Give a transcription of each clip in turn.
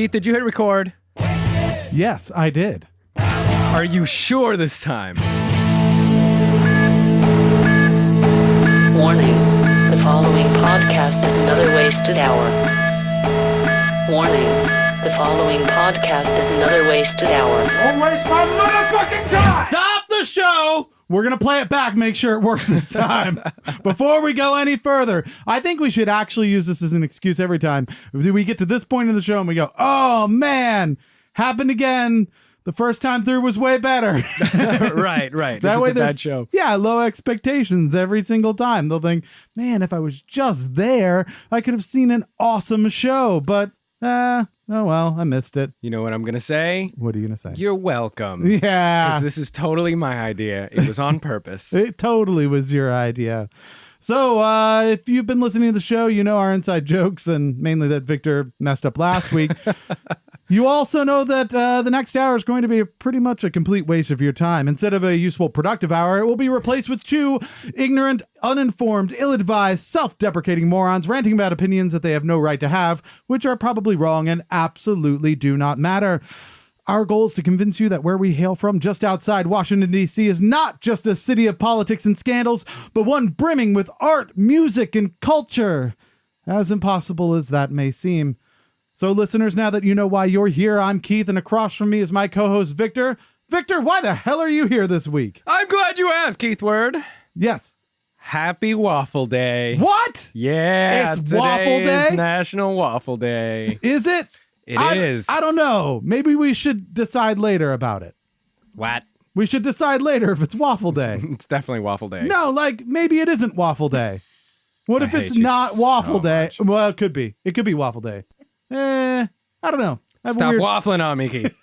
Keith, did you hit record? Yes, I did. Are you sure this time? Warning. The following podcast is another wasted hour. Warning. The following podcast is another wasted hour. Don't waste my motherfucking time! Stop the show! We're going to play it back, make sure it works this time. Before we go any further, I think we should actually use this as an excuse every time. We get to this point in the show and we go, oh man, happened again. The first time through was way better. Right. That way it's a bad show. Yeah, low expectations every single time. They'll think, man, if I was just there, I could have seen an awesome show. But, oh well, I missed it. You know what I'm going to say? What are you going to say? You're welcome. Yeah. Because this is totally my idea. It was on purpose. It totally was your idea. So, if you've been listening to the show, you know our inside jokes and mainly that Victor messed up last week. You also know that the next hour is going to be pretty much a complete waste of your time. Instead of a useful, productive hour, it will be replaced with two ignorant, uninformed, ill-advised, self-deprecating morons ranting about opinions that they have no right to have, which are probably wrong and absolutely do not matter. Our goal is to convince you that where we hail from, just outside Washington, D.C., is not just a city of politics and scandals, but one brimming with art, music, and culture. As impossible as that may seem. So, listeners, now that you know why you're here, I'm Keith, and across from me is my co-host, Victor. Victor, why the hell are you here this week? I'm glad you asked, Keith Word. Yes. Happy Waffle Day. What? Yeah. It's Waffle Day? Is National Waffle Day. Is it? It is. I don't know. Maybe we should decide later about it. What? We should decide later if it's Waffle Day. It's definitely Waffle Day. No, like, maybe it isn't Waffle Day. What if it's hate you not Waffle so Day? much. Well, it could be. It could be Waffle Day. I don't know. I have a Stop weird- waffling on me, Keith.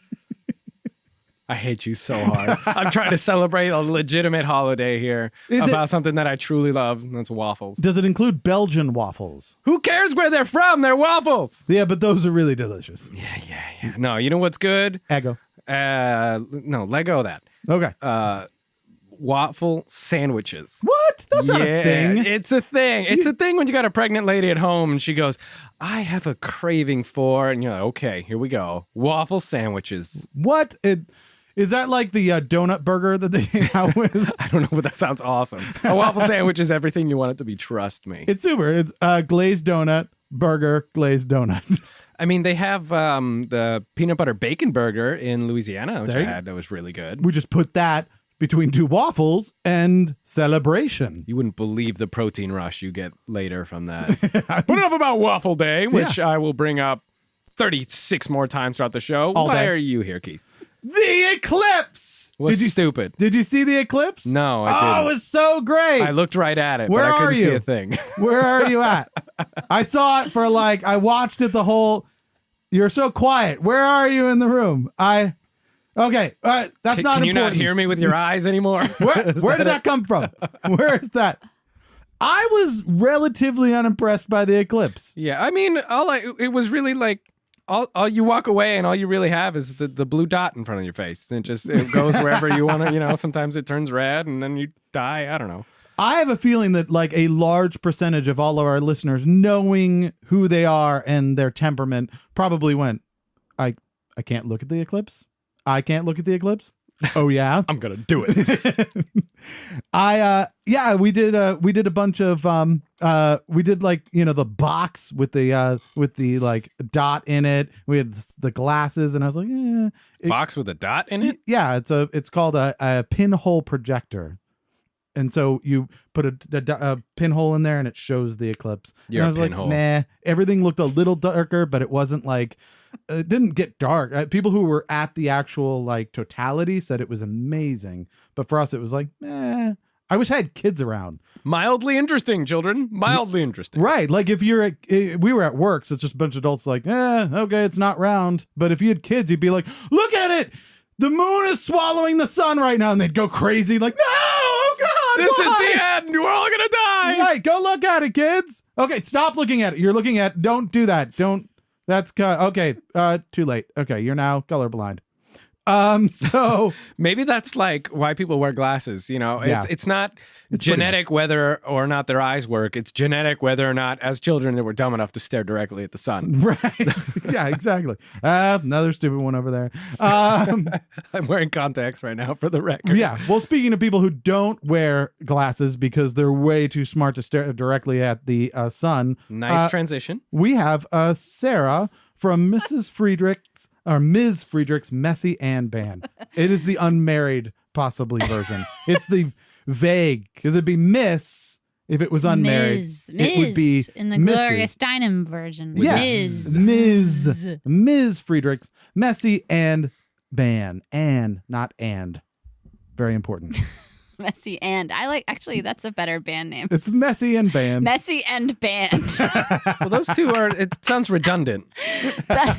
I hate you so hard. I'm trying to celebrate a legitimate holiday here about something that I truly love, and that's waffles. Does it include Belgian waffles? Who cares where they're from? They're waffles. Yeah, but those are really delicious. Yeah. No, you know what's good? Eggo. No, let go of that. Okay. Waffle sandwiches. What? That's not a thing. It's a thing. It's a thing when you got a pregnant lady at home and she goes, I have a craving for, and you're like, okay, here we go. Waffle sandwiches. What? Is that like the donut burger that they came out with? I don't know, but that sounds awesome. A waffle sandwich is everything you want it to be. Trust me. It's super. It's glazed donut, burger, glazed donut. I mean, they have the peanut butter bacon burger in Louisiana, which There I you had. That was really good. We just put that between two waffles and celebration. You wouldn't believe the protein rush you get later from that. But enough about Waffle Day, which I will bring up 36 more times throughout the show. All Why day. are you here, Keith? The eclipse! Was stupid. Did you see the eclipse? No, I didn't. Oh, it was so great. I looked right at it, Where but I are couldn't see you? a thing. Where are you at? I saw it for I watched it the whole. You're so quiet. Where are you in the room? Okay. That's not Can important. you not hear me with your eyes anymore? Where did that come from? Where is that? I was relatively unimpressed by the eclipse. Yeah, I mean, it was really like all you walk away and all you really have is the blue dot in front of your face. It goes wherever you want to. Sometimes it turns red and then you die. I don't know. I have a feeling that like a large percentage of all of our listeners, knowing who they are and their temperament, probably went, I can't look at the eclipse. I can't look at the eclipse. Oh yeah, I'm gonna do it. We did a bunch of we did like the box with the like dot in it. We had the glasses, and I was like, Box with a dot in it? Yeah, it's called a pinhole projector. And so you put a pinhole in there and it shows the eclipse. You're and I was a pinhole. like, nah, everything looked a little darker, but it wasn't like, it didn't get dark. People who were at the actual like totality said it was amazing. But for us, it was like, I wish I had kids around. Mildly interesting, children. Mildly interesting. Right. Like if we were at work, so it's just a bunch of adults like, okay, it's not round. But if you had kids, you'd be like, look at it. The moon is swallowing the sun right now. And they'd go crazy like, no, oh God. This why? is the end. We're all gonna die. Right, go look at it, kids. Okay, stop looking at it. You're looking at. Don't do that. Don't. That's okay. Too late. Okay, you're now colorblind. So Maybe that's like why people wear glasses. You know, Yeah. it's not It's pretty genetic whether or not their eyes work. It's genetic whether or not, as children, they were dumb enough to stare directly at the sun. right. Yeah, exactly. Another stupid one over there. I'm wearing contacts right now for the record. Yeah. Well, speaking of people who don't wear glasses because they're way too smart to stare directly at the sun, Nice transition. we have Sarah from Ms. Fridrich's Messi and Band. It is the unmarried, possibly, version. It's the vague, because it'd be Miss if it was unmarried. Ms. It would be in the Mrs. Gloria Steinem version. Yes. Ms. Ms. Fridrich's Messi and Band. Not and. Very important. Messi and actually that's a better band name. It's Messi and Band. Messi and Band. Well, those two it sounds redundant.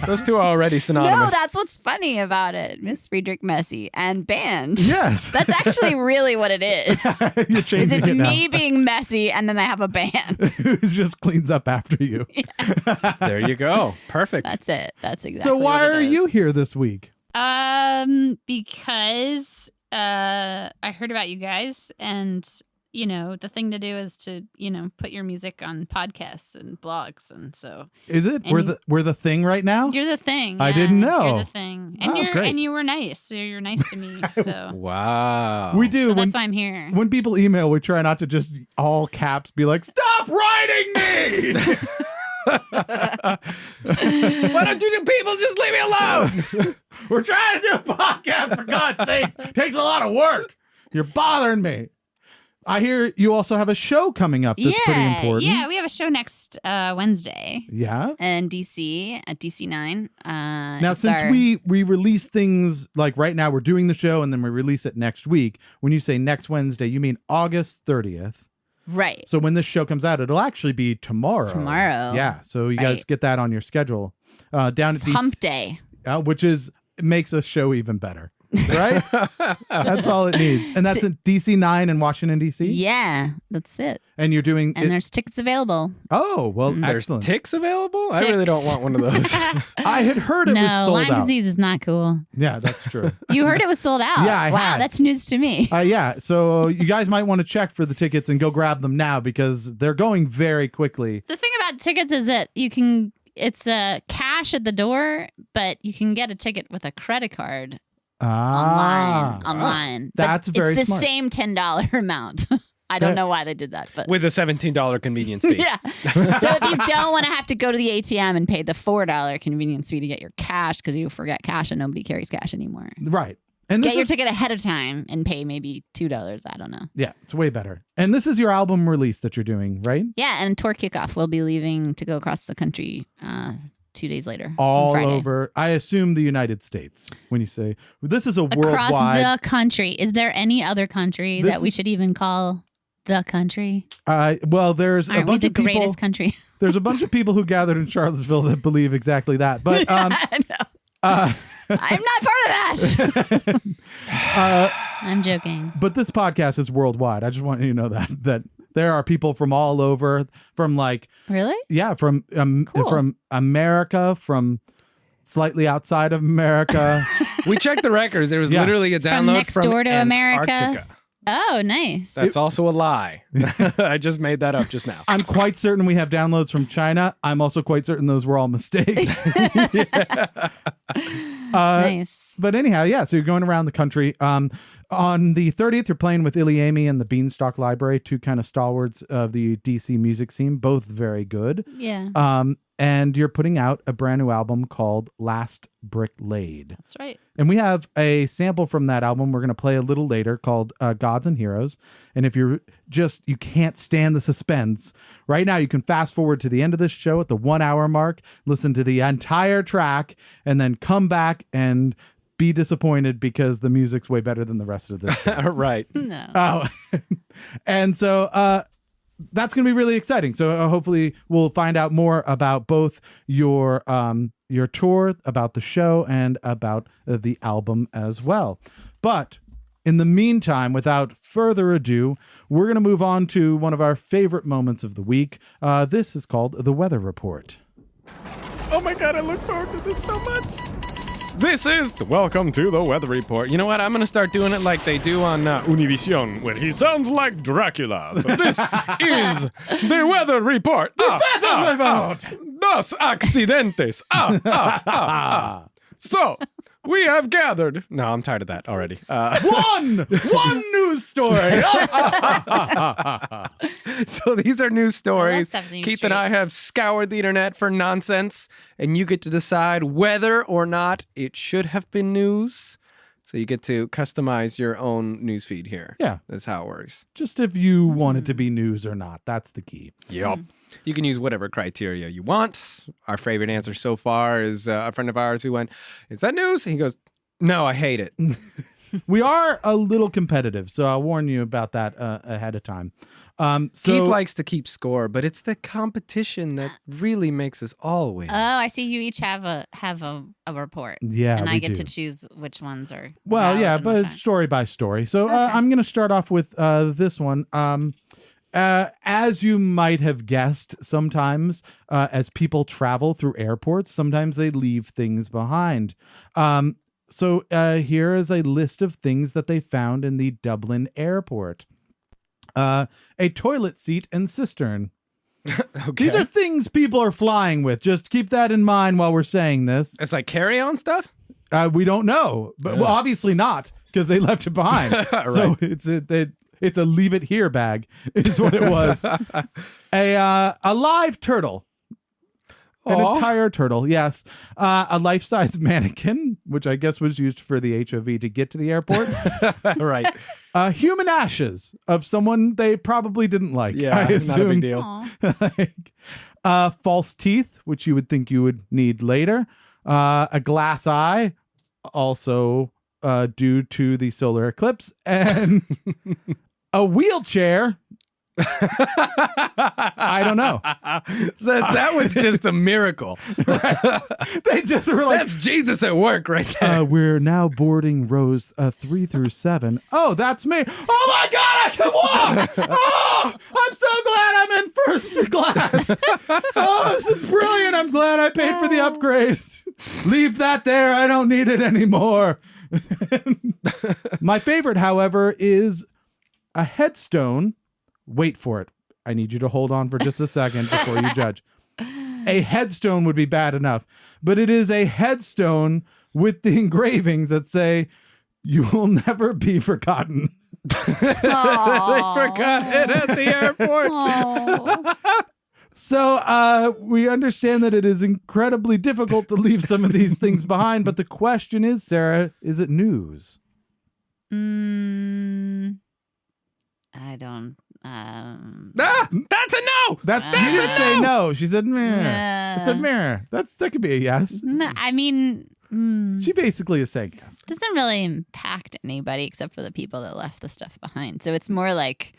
Those two are already synonymous. No, that's what's funny about it. Miss Fridrich Messi and Band. Yes. That's actually really what it is. You're changing It's it now. me being messy and then I have a band. Who just cleans up after you. There you go. Perfect. That's it. That's exactly So why what it are is. you here this week? Because I heard about you guys, and the thing to do is to put your music on podcasts and blogs, and so Is it? And We're the thing right now? you're the thing. I yeah, didn't know. You're the thing, and Oh, great. you were nice. So you're nice to me. So, Wow. We do. so when, that's why I'm here. when people email, we try not to just all caps be like, stop writing me! Why don't you people just leave me alone? We're trying to do a podcast, for God's sakes. Takes a lot of work. You're bothering me. I hear you also have a show coming up that's pretty important. Yeah, we have a show next Wednesday Yeah. in DC at DC9. Now, since we release things like right now, we're doing the show and then we release it next week. When you say next Wednesday, you mean August 30th. right. So when this show comes out, it'll actually be tomorrow. Tomorrow. Yeah. So you guys Right. get that on your schedule. Down at It's Hump Day. which makes a show even better. Right? That's all it needs. And that's at DC9 in Washington, D.C.? Yeah, that's it. And you're doing And there's tickets available. Oh, well, There's excellent. ticks available? I really don't want one of those. I had heard it was No, sold Lyme out. disease is not cool. Yeah, that's true. You heard it was sold out. Yeah, I wow, had. that's news to me. Yeah, so you guys might want to check for the tickets and go grab them now because they're going very quickly. The thing about tickets is that it's cash at the door, but you can get a ticket with a credit card online. That's but very it's the smart. same $10 amount. I don't know why they did that, but With a $17 convenience fee. yeah. So if you don't want to have to go to the ATM and pay the $4 convenience fee to get your cash because you forget cash and nobody carries cash anymore. Right. And Get your ticket ahead of time and pay maybe $2. I don't know. Yeah, it's way better. And this is your album release that you're doing, right? Yeah, and tour kickoff. We'll be leaving to go across the country 2 days later. on All Friday. over, I assume the United States, when you say, this is a Across worldwide. the country. Is there any other country This that we is- should even call the country? Well, there's Aren't a we bunch the of people. greatest country? There's a bunch of people who gathered in Charlottesville that believe exactly that. But I'm not part of that. I'm joking. but this podcast is worldwide. I just want you to know that there are people from all over, from like Really? from America, from slightly outside of America. We checked the records. There was Yeah. literally a From download next door to America? Antarctica. Oh, nice. That's also a lie. I just made that up just now. I'm quite certain we have downloads from China. I'm also quite certain those were all mistakes. Nice. But anyhow, yeah, so you're going around the country. On the 30th, you're playing with Iliami and the Beanstalk Library, two kind of stalwarts of the DC music scene, both very good. Yeah. And you're putting out a brand new album called Last Brick Laid. That's right. And we have a sample from that album we're going to play a little later called Gods and Heroes. And if you can't stand the suspense, right now you can fast forward to the end of this show at the 1 hour mark, listen to the entire track, and then come back and be disappointed because the music's way better than the rest of this show. Right. No. Oh, and so that's going to be really exciting. So hopefully we'll find out more about both your tour, about the show, and about the album as well. But in the meantime, without further ado, we're going to move on to one of our favorite moments of the week. This is called The Weather Report. Oh my God, I look forward to this so much. This is welcome to the weather report. You know what? I'm going to start doing it like they do on Univision, when he sounds like Dracula. So this is the weather report. Dos accidentes. So, we have gathered. No, I'm tired of that already. One news story. So these are news stories. Sesame Keith Street. and I have scoured the internet for nonsense, and you get to decide whether or not it should have been news. So you get to customize your own news feed here. Yeah. That's how it works. Just if you want it to be news or not. That's the key. Yep. You can use whatever criteria you want. Our favorite answer so far is a friend of ours who went, "Is that news?" And he goes, "No, I hate it." We are a little competitive, so I'll warn you about that ahead of time. Keith likes to keep score, but it's the competition that really makes us all win. Oh, I see. You each have a report. Yeah, and I we get to do. choose which ones are. Well, valid yeah, and but which it's aren't. story by story. So I'm going to start off with this one. As you might have guessed, sometimes as people travel through airports, sometimes they leave things behind. So here is a list of things that they found in the Dublin airport. A toilet seat and cistern. Okay. These are things people are flying with. Just keep that in mind while we're saying this. It's like carry-on stuff? We don't know, but well, obviously not, because they left it behind. So it's a leave it here bag is what it was. A live turtle. An Aw. entire turtle, yes. A life-size mannequin, which I guess was used for the HOV to get to the airport. Right. Human ashes of someone they probably didn't like. Yeah, I not a assume. big deal. Aw. False teeth, which you would think you would need later. A glass eye, also due to the solar eclipse, and a wheelchair. I don't know. So that was just a miracle. They just were like, That's Jesus at work right there. we're now boarding rows 3 through 7. Oh, that's me. Oh my God, I can walk. Oh, I'm so glad I'm in first class. Oh, this is brilliant. I'm glad I paid for the upgrade. Leave that there. I don't need it anymore. My favorite, however, is a headstone. Wait for it. I need you to hold on for just a second before you judge. A headstone would be bad enough, but it is a headstone with the engravings that say, "You will never be forgotten." They forgot it at the airport. So we understand that it is incredibly difficult to leave some of these things behind, but the question is, Sarah, is it news? I don't. That's a no. She didn't say no. She said mirror. It's a mirror. That could be a yes. I mean, She basically is saying yes. doesn't really impact anybody except for the people that left the stuff behind. So it's more like.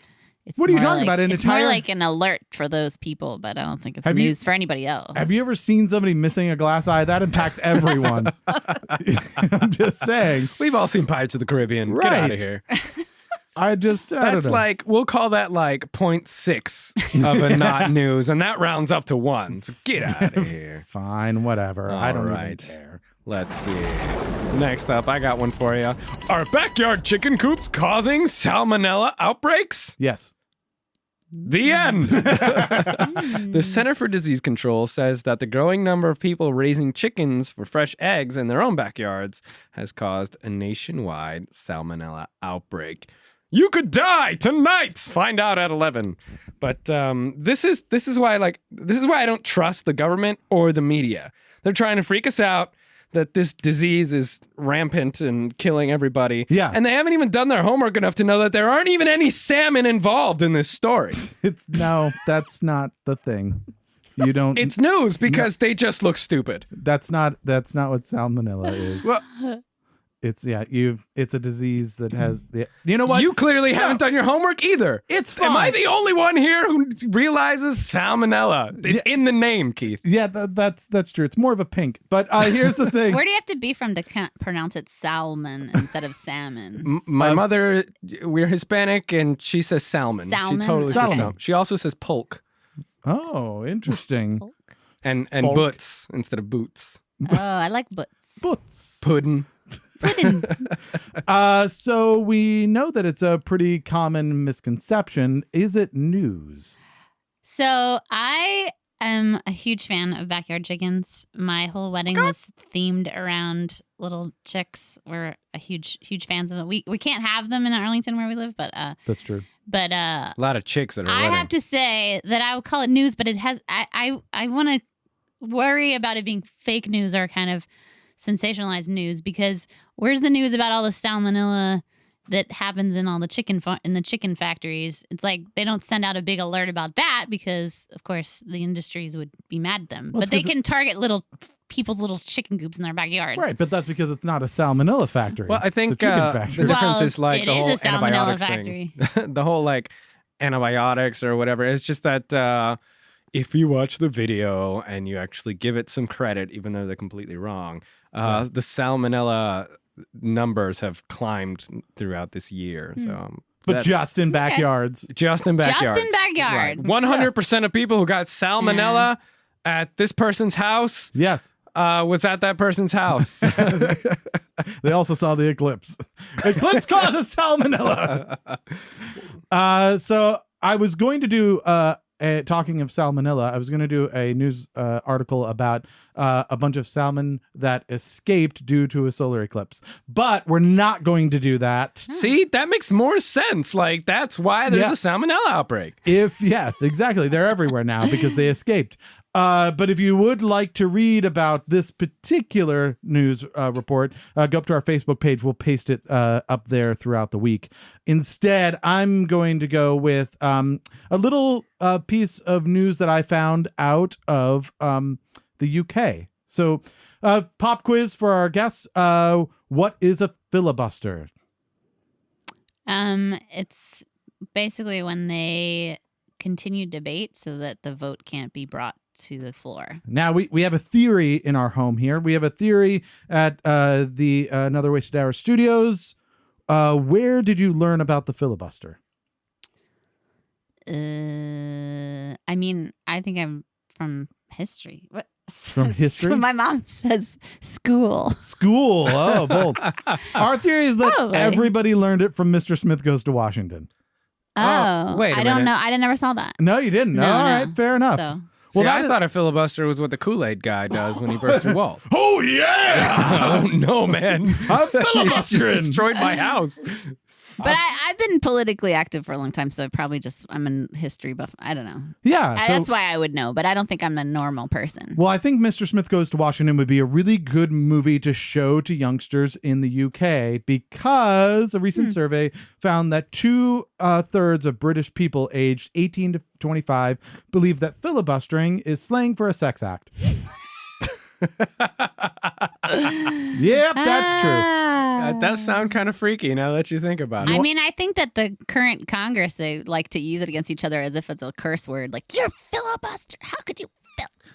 What are you more talking like- about? It's more like an alert for those people, but I don't think it's Have you- news for anybody else. Have you ever seen somebody missing a glass eye? That impacts everyone. I'm just saying. We've all seen Pirates of the Caribbean. Get out Right. of here. I don't That's know. like, we'll call that like 0.6 of a not news, and that rounds up to 1. So get out of here. Fine, whatever. I don't even right. care. Let's see. Next up, I got one for you. Are backyard chicken coops causing salmonella outbreaks? Yes. The end. The Center for Disease Control says that the growing number of people raising chickens for fresh eggs in their own backyards has caused a nationwide salmonella outbreak. You could die tonight. Find out at 11. But this is why I don't trust the government or the media. They're trying to freak us out that this disease is rampant and killing everybody. Yeah. And they haven't even done their homework enough to know that there aren't even any salmon involved in this story. No, that's not the thing. You don't. It's news because they just look stupid. That's not what salmonella is. Well, It's a disease that has you know what? you clearly haven't done your homework either. It's Am I fine. the only one here who realizes salmonella? It's in the name, Keith. Yeah, that's true. It's more of a pink. But here's the thing. Where do you have to be from to pronounce it salmon instead of salmon? My mother, we're Hispanic, and she says salmon. Salmon? She totally says Salmon. salmon. She also says polk Oh, interesting. and Folk. boots instead of boots. Oh, I like butts. Butts. Puddin'. Puddin'. So we know that it's a pretty common misconception. Is it news? So I am a huge fan of backyard chickens. My whole wedding was themed around little chicks. We're a huge fans of them. We can't have them in Arlington where we live, but That's true. A lot of chicks at a I wedding. have to say that I would call it news, but it has. I want to worry about it being fake news or kind of sensationalized news, because where's the news about all the salmonella that happens in all the chicken factories? It's like they don't send out a big alert about that because, of course, the industries would be mad at them. Well, but they can target people's little chicken coops in their backyards. Right, but that's because it's not a salmonella factory. Well, I think it's a chicken the factory. difference Well, is like it the is whole a salmonella antibiotics thing. The whole like antibiotics or whatever. It's just that if you watch the video and you actually give it some credit, even though they're completely wrong, the salmonella numbers have climbed throughout this year. So, but that's just in backyards. just in backyards. Just in backyards. 100% of people who got salmonella at this person's house Yes. was at that person's house. They also saw the eclipse. Eclipse causes salmonella. So I was going to do, talking of salmonella, I was going to do a news article about a bunch of salmon that escaped due to a solar eclipse. But we're not going to do that. See, that makes more sense. Like, that's why there's a salmonella outbreak. Exactly. They're everywhere now because they escaped. But if you would like to read about this particular news report, go up to our Facebook page. We'll paste it up there throughout the week. Instead, I'm going to go with a little piece of news that I found out of the UK. So, pop quiz for our guests. What is a filibuster? It's basically when they continue debate so that the vote can't be brought to the floor. Now we have a theory in our home here. We have a theory at the Another Wasted Hour studios. Where did you learn about the filibuster? I mean, I think I'm from history. What? From history? My mom says school. School. Oh, bold. Our theory is that Probably. everybody learned it from Mr. Smith Goes to Washington. Oh, wait a I don't minute. know. I never saw that. No, you didn't. No, All no. right, fair enough. So Well, See, that I is- thought a filibuster was what the Kool-Aid guy does when he bursts through walls. Oh yeah, Oh, no, man. I'm You just filibustering. destroyed my house. but I've been politically active for a long time, so I'm a history buff. I don't know. Yeah, so, That's why I would know, but I don't think I'm a normal person. well, I think Mr. Smith Goes to Washington would be a really good movie to show to youngsters in the UK because a recent survey found that 2/3 of British people aged 18 to 25 believe that filibustering is slang for a sex act. Yep, that's true. That does sound kind of freaky now that you think about it. I mean, I think that the current Congress, they like to use it against each other as if it's a curse word. Like, you're a filibuster. How could you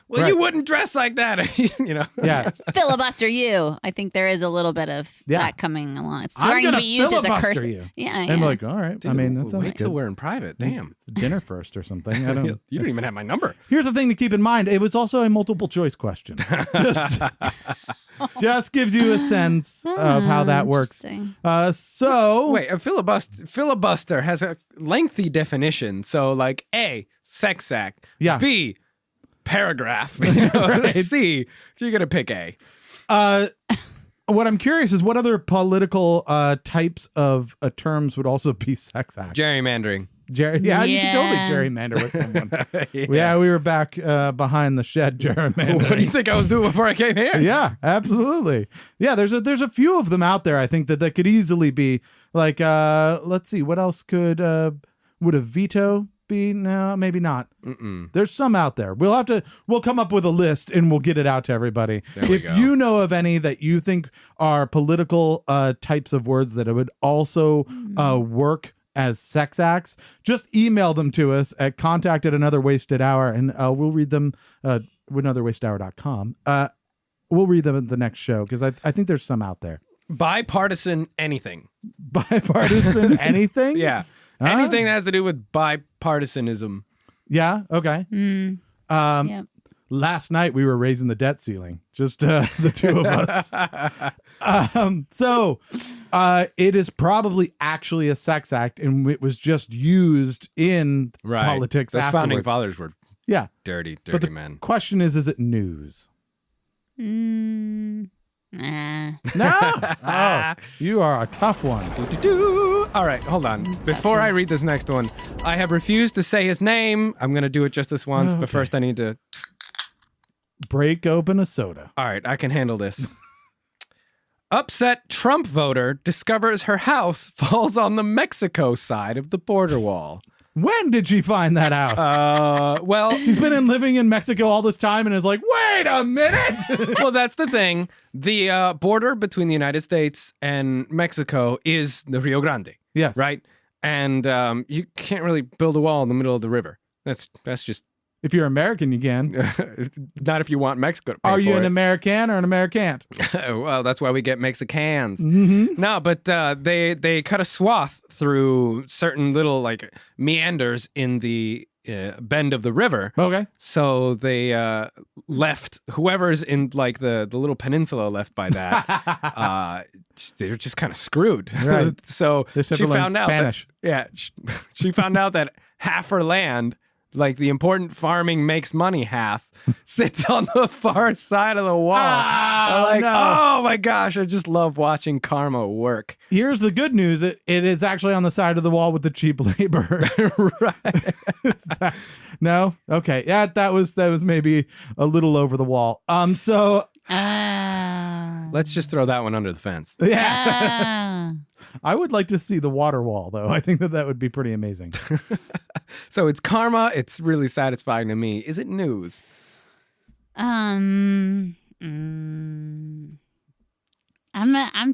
Well, Right. you wouldn't dress like that, you know. Yeah. filibuster you? I think there is a little bit of Yeah. that coming along. It's I'm starting to gonna be used as a filibuster curse. you. Yeah, And yeah. we're like, all right. I mean, that sounds wait till good. we're in private. Damn. It's dinner first or something. I don't. You don't even have my number. Here's the thing to keep in mind. It was also a multiple choice question. Just gives you a sense of how that works. Interesting. So Wait, a filibuster has a lengthy definition. So, like, A, sex act. Yeah. B, paragraph. You know, Right. C, you're going to pick A. what I'm curious is what other political types of terms would also be sex acts? Gerrymandering. Yeah, you could totally Yeah. gerrymander with someone. Yeah, we were back behind the shed gerrymandering. What do you think I was doing before I came here? Yeah, absolutely. Yeah, there's a few of them out there. I think that could easily be like. Let's see, what else would a veto be? No, maybe not. Mm-mm. There's some out there. We'll come up with a list and we'll get it out to everybody. There we If go. you know of any that you think are political types of words that would also work as sex acts, just email them to us at contact@anotherwastedhour and we'll read them anotherwastedhour.com. We'll read them at the next show because I think there's some out there. Bipartisan anything. Bipartisan anything? Yeah. Huh? Anything that has to do with bipartisanism. Yeah, okay. Mm, Um, yep. last night we were raising the debt ceiling, just the two of us. So it is probably actually a sex act, and it was just used in politics Those founding afterwards. fathers were dirty But the men. question is it news? Nah. No. Oh, you are a tough one. All right, hold on. Before I read this next one, I have refused to say his name. I'm going to do it just this once, but first I need to... Break open a soda. All right, I can handle this. Upset Trump voter discovers her house falls on the Mexico side of the border wall. When did she find that out? Well, She's been living in Mexico all this time and is like, wait a minute. well, that's the thing. The border between the United States and Mexico is the Rio Grande, Yes. right? And you can't really build a wall in the middle of the river. That's just If you're American, you can. not if you want Mexico to pay Are you for an it. American or an Americant? Well, that's why we get Mexicans. Mm-hmm. No, but they cut a swath through certain little like meanders in the bend of the river. Okay. So they left whoever's in like the little peninsula left by that. They're just kind of screwed. Right. So They just have she to learn found out Spanish. she found out that half her land, like the important farming makes money half, sits on the far side of the wall. I'm like, no. oh my gosh, I just love watching karma work. Here's the good news. It is actually on the side of the wall with the cheap labor. Right. No? Okay. Yeah, that was maybe a little over the wall. So Let's just throw that one under the fence. yeah. I would like to see the water wall though. I think that would be pretty amazing. So it's karma. It's really satisfying to me. Is it news? I'm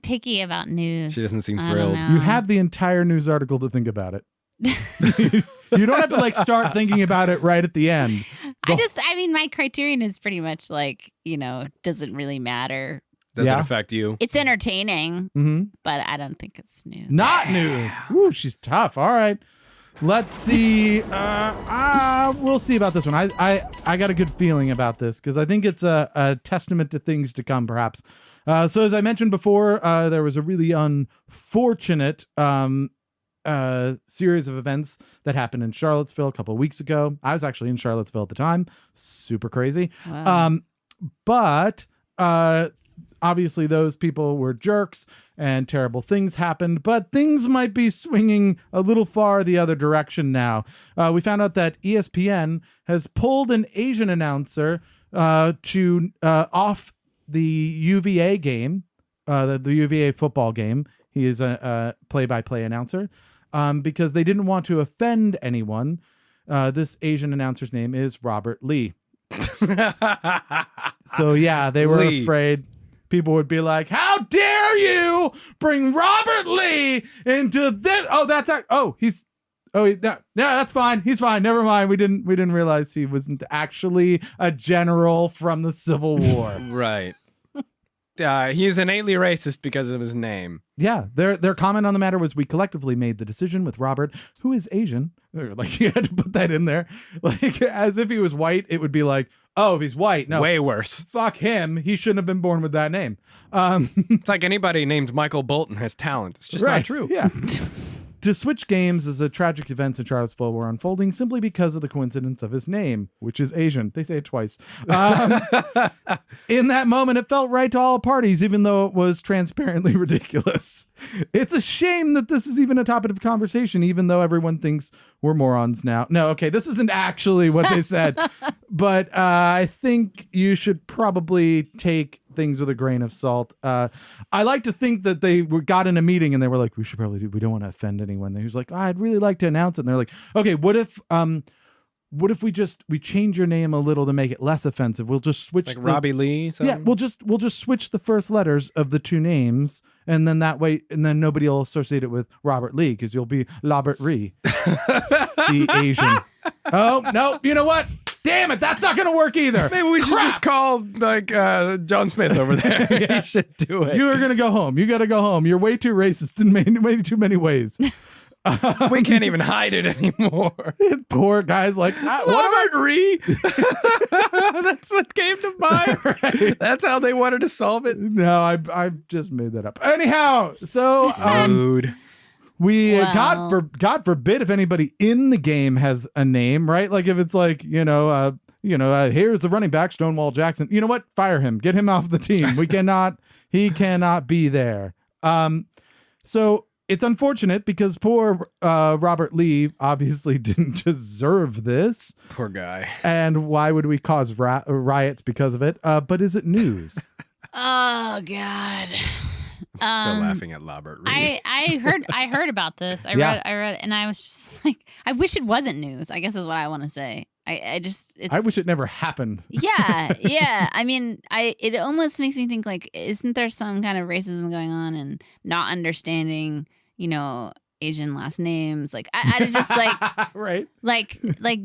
picky about news. She doesn't seem I don't thrilled. know. You have the entire news article to think about it. You don't have to like start thinking about it right at the end. I mean, my criterion is pretty much like, doesn't really matter. Does Yeah. it affect you? It's entertaining, Mm-hmm. but I don't think it's news. Not news. Ooh, she's tough. All right. Let's see. We'll see about this one. I got a good feeling about this because I think it's a testament to things to come, perhaps. So as I mentioned before, there was a really unfortunate series of events that happened in Charlottesville a couple of weeks ago. I was actually in Charlottesville at the time. Super crazy. Wow. But obviously those people were jerks and terrible things happened, but things might be swinging a little far the other direction now. We found out that ESPN has pulled an Asian announcer to off the UVA game, the UVA football game. He is a play-by-play announcer because they didn't want to offend anyone. This Asian announcer's name is Robert Lee. So yeah, they were afraid people would be like, "How dare you bring Robert Lee into this?" That's fine. He's fine. Never mind. We didn't realize he wasn't actually a general from the Civil War. Right. He's innately racist because of his name. Yeah, their comment on the matter was, "We collectively made the decision with Robert, who is Asian." Like you had to put that in there, like as if he was white. It would be like, oh, if he's white, no, Way worse. fuck him. He shouldn't have been born with that name. It's like anybody named Michael Bolton has talent. It's just not true. Yeah. To switch games as the tragic events in Charlottesville were unfolding simply because of the coincidence of his name, which is Asian. They say it twice. In that moment, it felt right to all parties, even though it was transparently ridiculous. It's a shame that this is even a topic of conversation, even though everyone thinks we're morons now. No, okay, this isn't actually what they said, but I think you should probably take things with a grain of salt. I like to think that they got in a meeting and they were like, we don't want to offend anyone. He was like, I'd really like to announce it. And they're like, okay, what if we change your name a little to make it less offensive? We'll just switch Like Robbie Lee? Something? Yeah, we'll just switch the first letters of the two names, and then that way, and then nobody will associate it with Robert Lee because you'll be Robert Ree, the Asian. Oh no, you know what? Damn it, that's not going to work either. Maybe we should just call like John Smith over there. Yeah. He should do it. You are going to go home. You got to go home. You're way too racist in way too many ways. We can't even hide it anymore. Poor guy's like, what Robert Ree. That's what came to mind. Right. That's how they wanted to solve it. No, I just made that up. Anyhow, so Dude. we Wow. God forbid if anybody in the game has a name, right? Like if it's like here's the running back Stonewall Jackson. You know what? Fire him. Get him off the team. He cannot be there. So it's unfortunate because poor Robert Lee obviously didn't deserve this. Poor guy. And why would we cause riots because of it? But is it news? Oh God. Still laughing at Robert Ree. I heard about this. I read and I was just like, I wish it wasn't news, I guess is what I want to say. I wish it never happened. Yeah. I mean, it almost makes me think like, isn't there some kind of racism going on and not understanding, Asian last names? Like I just like right.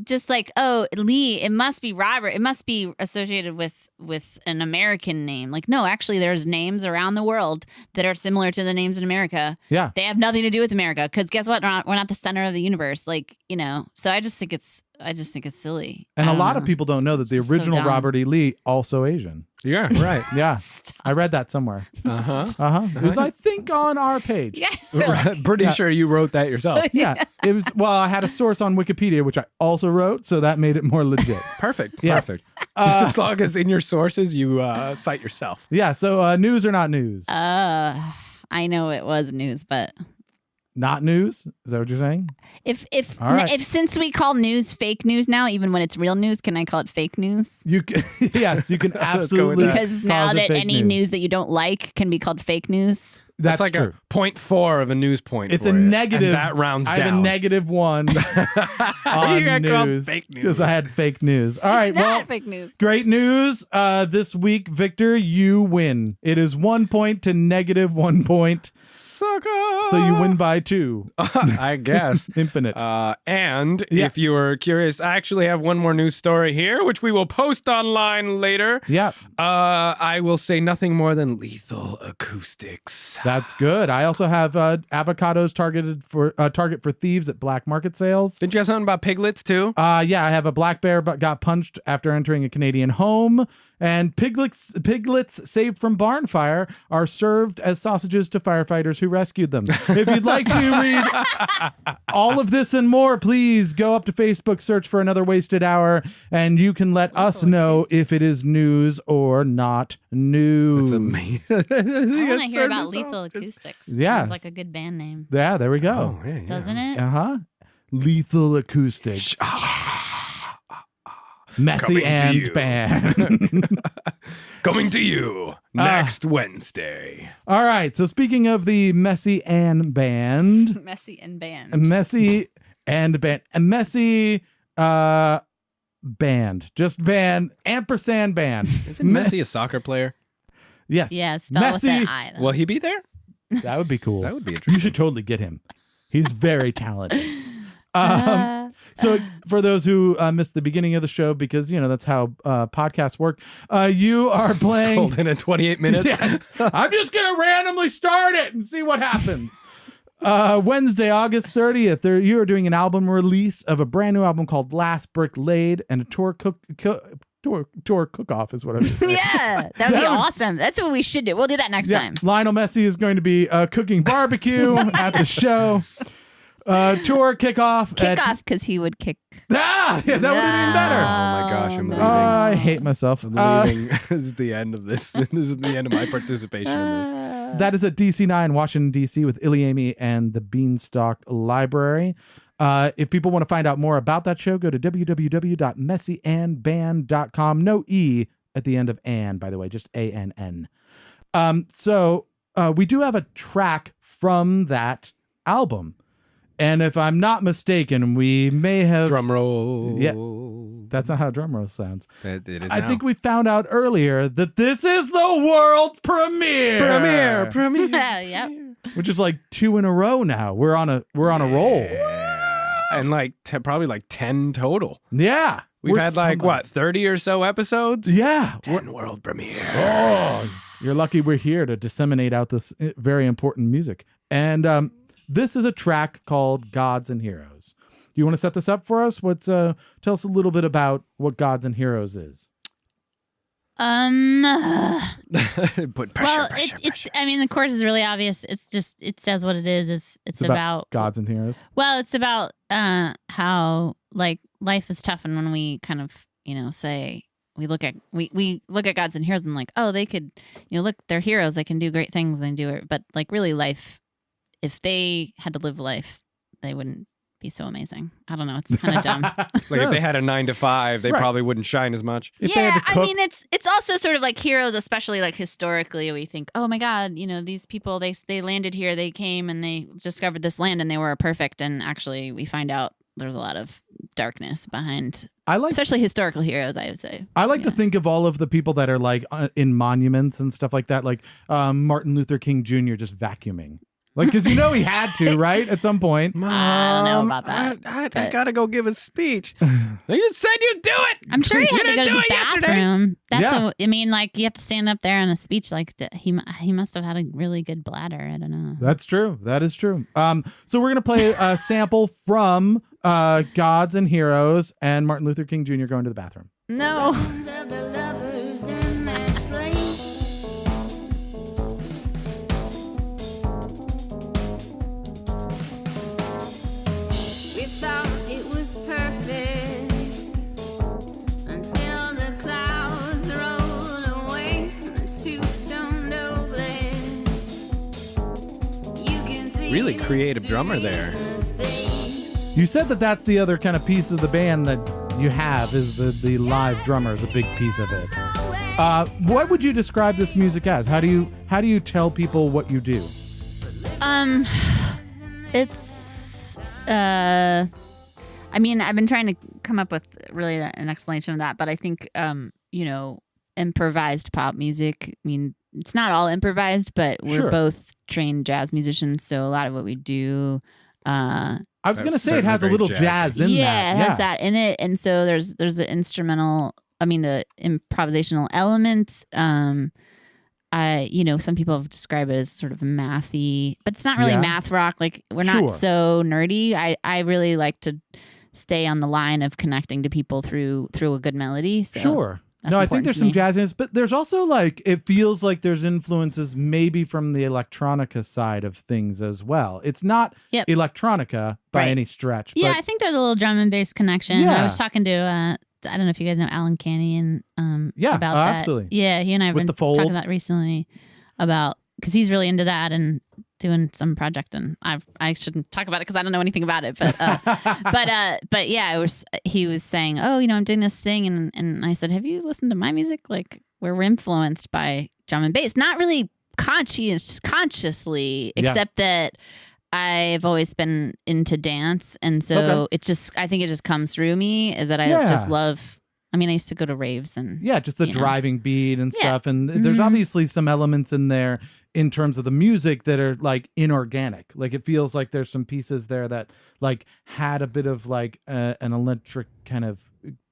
just like, oh, Lee, it must be Robert. It must be associated with an American name. Like, no, actually there's names around the world that are similar to the names in America. Yeah. They have nothing to do with America because guess what? We're not the center of the universe. Like, so I just think it's silly. And I a don't lot know. of people don't know that the It's so original dumb. Robert E. Lee also Asian. Yeah, right. Yeah. Stop. I read that somewhere. Uh-huh. It was, I think, on our page. Yeah. Pretty Yeah. sure you wrote that yourself. Yeah. It was, well, I had a source on Wikipedia, which I also wrote, so that made it more legit. Perfect. Yeah. Perfect. Just as long as in your sources you cite yourself. Yeah. So news or not news? I know it was news, but Not news? Is that what you're saying? if All right. if since we call news fake news now, even when it's real news, can I call it fake news? You can, yes, you can Let's go with absolutely that. Because now cause it that fake any news that you don't like can be called fake news. That's like true. a 0.4 of a news point. It's for a you. negative. And that rounds I have down. a negative one on You got called news fake news. because I had fake news. All right, It's not well, fake news. great news. This week, Victor, you win. It is 1 point to negative 1 point, Sucker. so you win by 2. I guess. Infinite. And Yeah. if you were curious, I actually have one more news story here, which we will post online later. Yeah, I will say nothing more than lethal acoustics. that's good. I also have avocados target for thieves at black market sales. Didn't you have something about piglets too? Yeah, I have a black bear but got punched after entering a Canadian home. And piglets saved from barn fire are served as sausages to firefighters who rescued them. If you'd like to read all of this and more, please go up to Facebook, search for Another Wasted Hour, and you can let us know if it is news or not news. That's amazing. I want to hear about Lethal Acoustics. Yeah. Sounds like a good band name, Yeah, there we go. Oh, yeah, yeah. doesn't it? Uh-huh. Lethal Acoustics. Messy Coming to and you. band. Coming to you next Wednesday. All right. So speaking of the Messy and band, Messy and band. Messy and band, a messy band, just band, ampersand band. Isn't Messi a soccer player? Yes. Yeah, spell with Messy. that I. Though. Will he be there? That would be cool. That would be You interesting. should totally get him. He's very talented. Uh, So for those who missed the beginning of the show, because, that's how podcasts work, you are playing. Hold in at 28 minutes. Yeah. I'm just going to randomly start it and see what happens. Wednesday, August 30th, you are doing an album release of a brand new album called Last Brick Laid and a tour cook-off is what I'm saying. yeah, that would be That would- awesome. That's what we should do. We'll do that next time. Lionel Messi is going to be cooking barbecue at the show. Tour kickoff. Kick off because he would kick. Yeah, that would have been better. Oh my gosh, I'm leaving. I hate myself. I'm leaving. This is the end of this. This is the end of my participation in this. That is at DC9, Washington, D.C. with Iliami and the Beanstalk Library. If people want to find out more about that show, go to www.messyandband.com. No E at the end of "and," by the way, just ANN. So we do have a track from that album. And if I'm not mistaken, we may have... Drum roll. Yeah. That's not how drum roll sounds. It is I now. think we found out earlier that this is the world premiere. premiere. Yep. Which is like 2 in a row now. We're on a roll. Yeah. And like probably like 10 total. Yeah. We've We're had like somebody. what, 30 or so episodes? Yeah. 10 world premiere. Oh, you're lucky we're here to disseminate out this very important music. And This is a track called Gods and Heroes. Do you want to set this up for us? Tell us a little bit about what Gods and Heroes is. Put pressure, it's. I mean, the chorus is really obvious. It's just it says what it is. It's about Gods and Heroes. Well, it's about how like life is tough, and when we kind of say we look at gods and heroes and like, oh, they could look, they're heroes, they can do great things, they do it, but like really life, if they had to live life, they wouldn't be so amazing. I don't know. It's kind of dumb. Like if they had a 9 to 5, they Right. probably wouldn't shine as much. If they had Yeah, to I cook- mean, it's also sort of like heroes, especially like historically. We think, oh my God, these people they landed here, they came and they discovered this land and they were perfect. And actually, we find out there's a lot of darkness behind, especially historical heroes. I would say. I like to think of all of the people that are like in monuments and stuff like that, like Martin Luther King Jr. just vacuuming. Like, because he had to, right? At some point. I don't know about that. I gotta go give a speech. You said you'd do it. I'm sure he You had to go didn't to do the it yesterday. bathroom. Yeah. I mean, like you have to stand up there on a speech like that. He must have had a really good bladder. I don't know. That's true. That is true. So we're going to play a sample from Gods and Heroes and Martin Luther King Jr. going to the bathroom. No. We thought it was perfect until the clouds rolled away from the two-toned obelisks. You can see Really creative drummer there. You said that that's the other kind of piece of the band that you have is the live drummer is a big piece of it. What would you describe this music as? How do you tell people what you do? It's I mean, I've been trying to come up with really an explanation of that, but I think improvised pop music. I mean, it's not all improvised, but we're Sure. both trained jazz musicians, so a lot of what we do I was going to That's say it has a certainly little very jazz in that. it has that in it, and so there's an instrumental. I mean, the improvisational element. Some people have described it as sort of mathy, but it's not really Yeah. math rock. Like we're Sure. not so nerdy. I really like to stay on the line of connecting to people through a good melody. So Sure. that's No, I think important there's to some me. jazz in it, but there's also like it feels like there's influences maybe from the electronica side of things as well. It's not Yep. electronica by Right. any stretch. Yeah, but I think there's a little drum and bass connection. Yeah. I was talking to I don't know if you guys know Alan Canyon Yeah, about that. absolutely. Yeah, he and I have With been the fold. talking about that recently about because he's really into that and doing some project, and I shouldn't talk about it because I don't know anything about it, but but yeah, he was saying, oh, I'm doing this thing, and I said, have you listened to my music? Like we're influenced by drum and bass, not really consciously, Yeah. except that I've always been into dance, and so I think it just comes through me is that I just love. I mean, I used to go to raves and yeah, just the driving beat and Yeah. stuff. And there's Mhm. obviously some elements in there in terms of the music that are like inorganic. Like it feels like there's some pieces there that like had a bit of like an electric kind of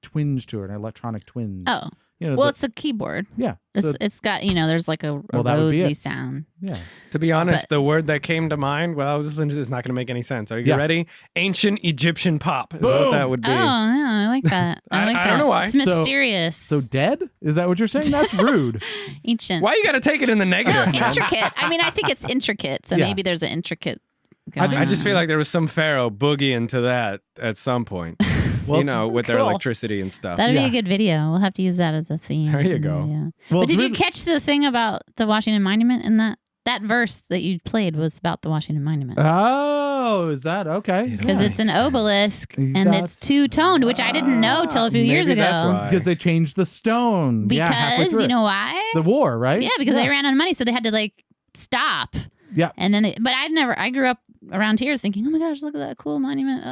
twinge to it, an electronic twinge. oh. You know, Well, it's a keyboard. yeah. It's got there's like a Well, that would be Rhodesy it. sound. Yeah. To be honest, But- the word that came to mind while I was listening to this is not going to make any sense. Are you Yeah. ready? Ancient Egyptian pop is Boom. what that would be. Oh, yeah, I like that. I like don't that. know why. It's So- mysterious. So dead? Is that what you're saying? That's rude. ancient. Why you got to take it in the No, negative? man? intricate. I mean, I think it's intricate. So Yeah. maybe there's an intricate. I think- I just feel like there was some pharaoh boogieing to that at some point. Well, with their Cool. electricity and stuff. That'd Yeah. be a good video. We'll have to use that as a theme. There you go. Yeah. Well, but it's did you really- catch the thing about the Washington Monument? And that verse that you played was about the Washington Monument. Oh, is that okay? Because it's an obelisk and That's- it's two-toned, which I didn't know till a few years Maybe ago. that's why. Because they changed the stone. Yeah, halfway Because through you it. know why? The war, right? Yeah, because they ran out of money, so they had to like stop. Yeah. And then, but I grew up around here thinking, oh my gosh, look at that cool monument.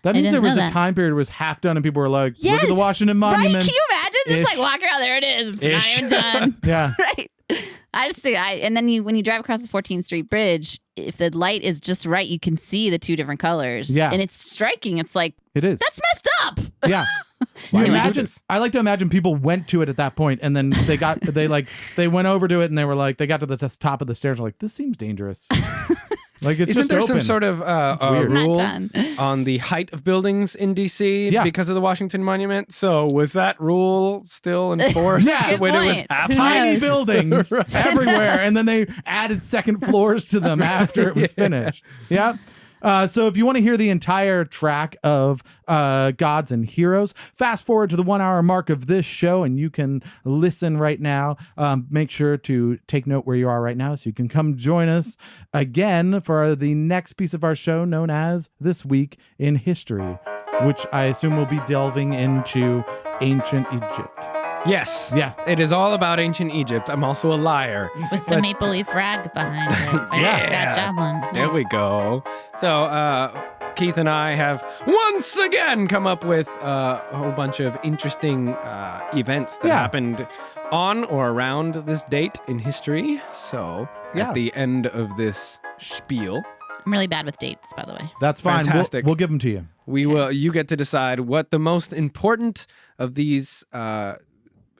That I means there didn't was know a that. time period where it was half done and people were like, look at the Yes! Washington Right? Monument. Can you imagine? Just Ish. like walking around, there it is. It's Ish. not even done. Yeah. Right. I just think and then when you drive across the 14th Street Bridge, if the light is just right, you can see the two different colors. Yeah. And it's striking. It's like, It is. that's messed up. Yeah. Why You do we do imagine, this? I like to imagine people went to it at that point and then they went over to it and they were like, they got to the top of the stairs and were like, this seems dangerous. Like it's Isn't just there open. some sort of weird. Not rule done. on the height of buildings in DC Yeah. because of the Washington Monument? So was that rule still enforced Yeah. when it was Good point. happening? Tiny knows? buildings everywhere, and then they added second floors to them after it was finished. Yeah. So if you want to hear the entire track of Gods and Heroes, fast forward to the 1 hour mark of this show and you can listen right now. Make sure to take note where you are right now so you can come join us again for the next piece of our show known as This Week in History, which I assume will be delving into ancient Egypt. Yes. Yeah. It is all about ancient Egypt. I'm also a liar. With the maple leaf rag behind it. By Yeah. Scott Joplin. There we Nice. go. So, Keith and I have once again come up with a whole bunch of interesting events that Yeah. happened on or around this date in history. So, Yeah. at the end of this spiel, I'm really bad with dates, by the way. That's fine. Fantastic. We'll give them to you. you get to decide what the most important of these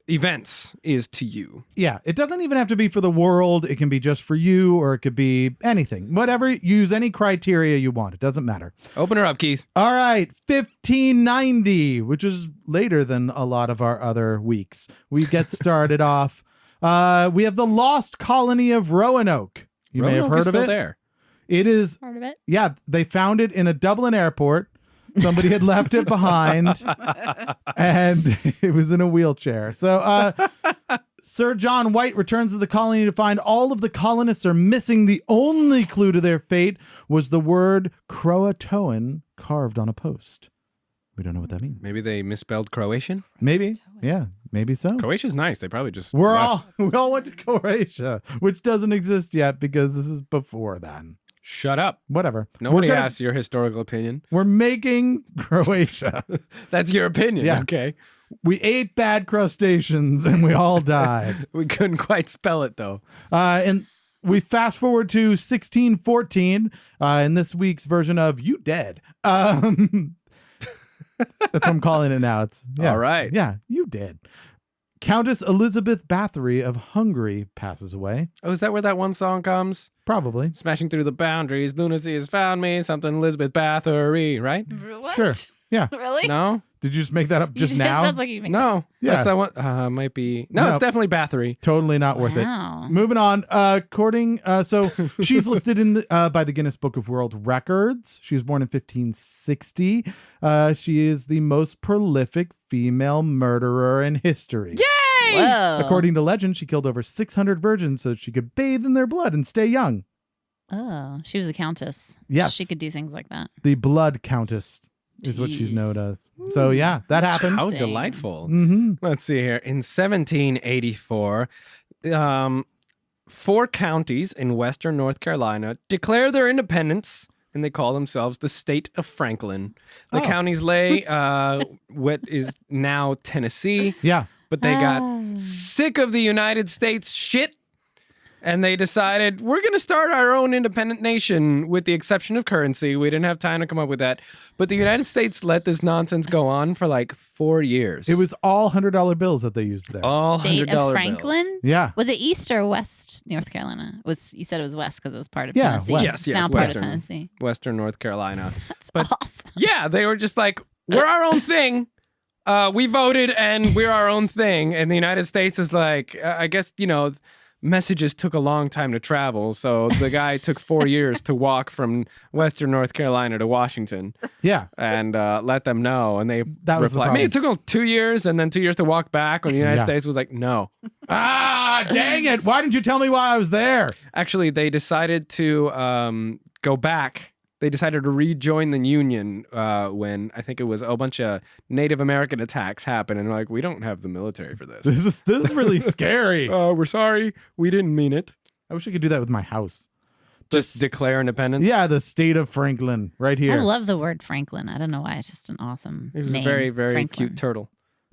events is to you. Yeah, it doesn't even have to be for the world. It can be just for you, or it could be anything. Whatever, use any criteria you want. It doesn't matter. Open her up, Keith. All right, 1590, which is later than a lot of our other weeks. We get started off. We have the lost colony of Roanoke. You may have Roanoke heard is of still it. there. It is, Part of it. yeah, they found it in a Dublin airport. Somebody had left it behind, and it was in a wheelchair. So, Sir John White returns to the colony to find all of the colonists are missing. The only clue to their fate was the word Croatoan carved on a post. We don't know what that means. Maybe they misspelled Croatian. Maybe. Yeah, maybe so. Croatia's nice. They probably just We left. all went to Croatia, which doesn't exist yet because this is before then. Shut up. Whatever. Nobody We're gonna- asked your historical opinion. We're making Croatia. That's your opinion. Yeah. Okay. We ate bad crustaceans and we all died. We couldn't quite spell it though. And we fast forward to 1614 in this week's version of You Dead. That's what I'm calling it now. It's yeah, All right. Yeah, You Dead. Countess Elizabeth Bathory of Hungary passes away. Oh, is that where that one song comes? Probably. Smashing through the boundaries, lunacy has found me. Something Elizabeth Bathory, right? What? Sure. Yeah. Really? No, Did you just make that up just now? Sounds like you make no. Yeah. That's that one. Might be. No, No. it's definitely Bathory. Totally not worth it. Wow. Moving on. So she's listed in the, by the Guinness Book of World Records. She was born in 1560. She is the most prolific female murderer in history. Whoa. According to legend, she killed over 600 virgins so she could bathe in their blood and stay young. Oh, she was a countess. Yes. She could do things like that. The Blood Countess is what she's Jeez. known as. So yeah, that happened. How Interesting. delightful. Mm-hmm. Let's see here. In 1784, 4 counties in western North Carolina declare their independence, and they call themselves the state of Franklin. The Oh. counties lay what is now Tennessee, Yeah. but they got Ah. sick of the United States shit, and they decided, we're going to start our own independent nation with the exception of currency. We didn't have time to come up with that. But the United States let this nonsense go on for like 4 years. It was all $100 bills that they used there. all State $100 of bills. Franklin? Yeah. Was it East or West North Carolina? You said it was West because it was part of Yeah, Tennessee. West. Yes, It's yes, now part Western. of Tennessee. Western North Carolina. That's But- awesome. Yeah, they were just like, we're our own thing. We voted and we're our own thing. And the United States is like, I guess, messages took a long time to travel. So the guy took 4 years to walk from Western North Carolina to Washington Yeah. and let them know. And they That was the replied, problem. it took them 2 years and then 2 years to walk back. When the United Yeah. States was like, no. Dang it. Why didn't you tell me why I was there? Actually, they decided to go back. They decided to rejoin the Union when I think it was a bunch of Native American attacks happened, and they're like, we don't have the military for this. This is really scary. We're sorry, we didn't mean it. I wish I could do that with my house. Just declare independence. Yeah, the state of Franklin right here. I love the word Franklin. I don't know why. It's just an awesome It was name. a very, very Franklin. cute turtle.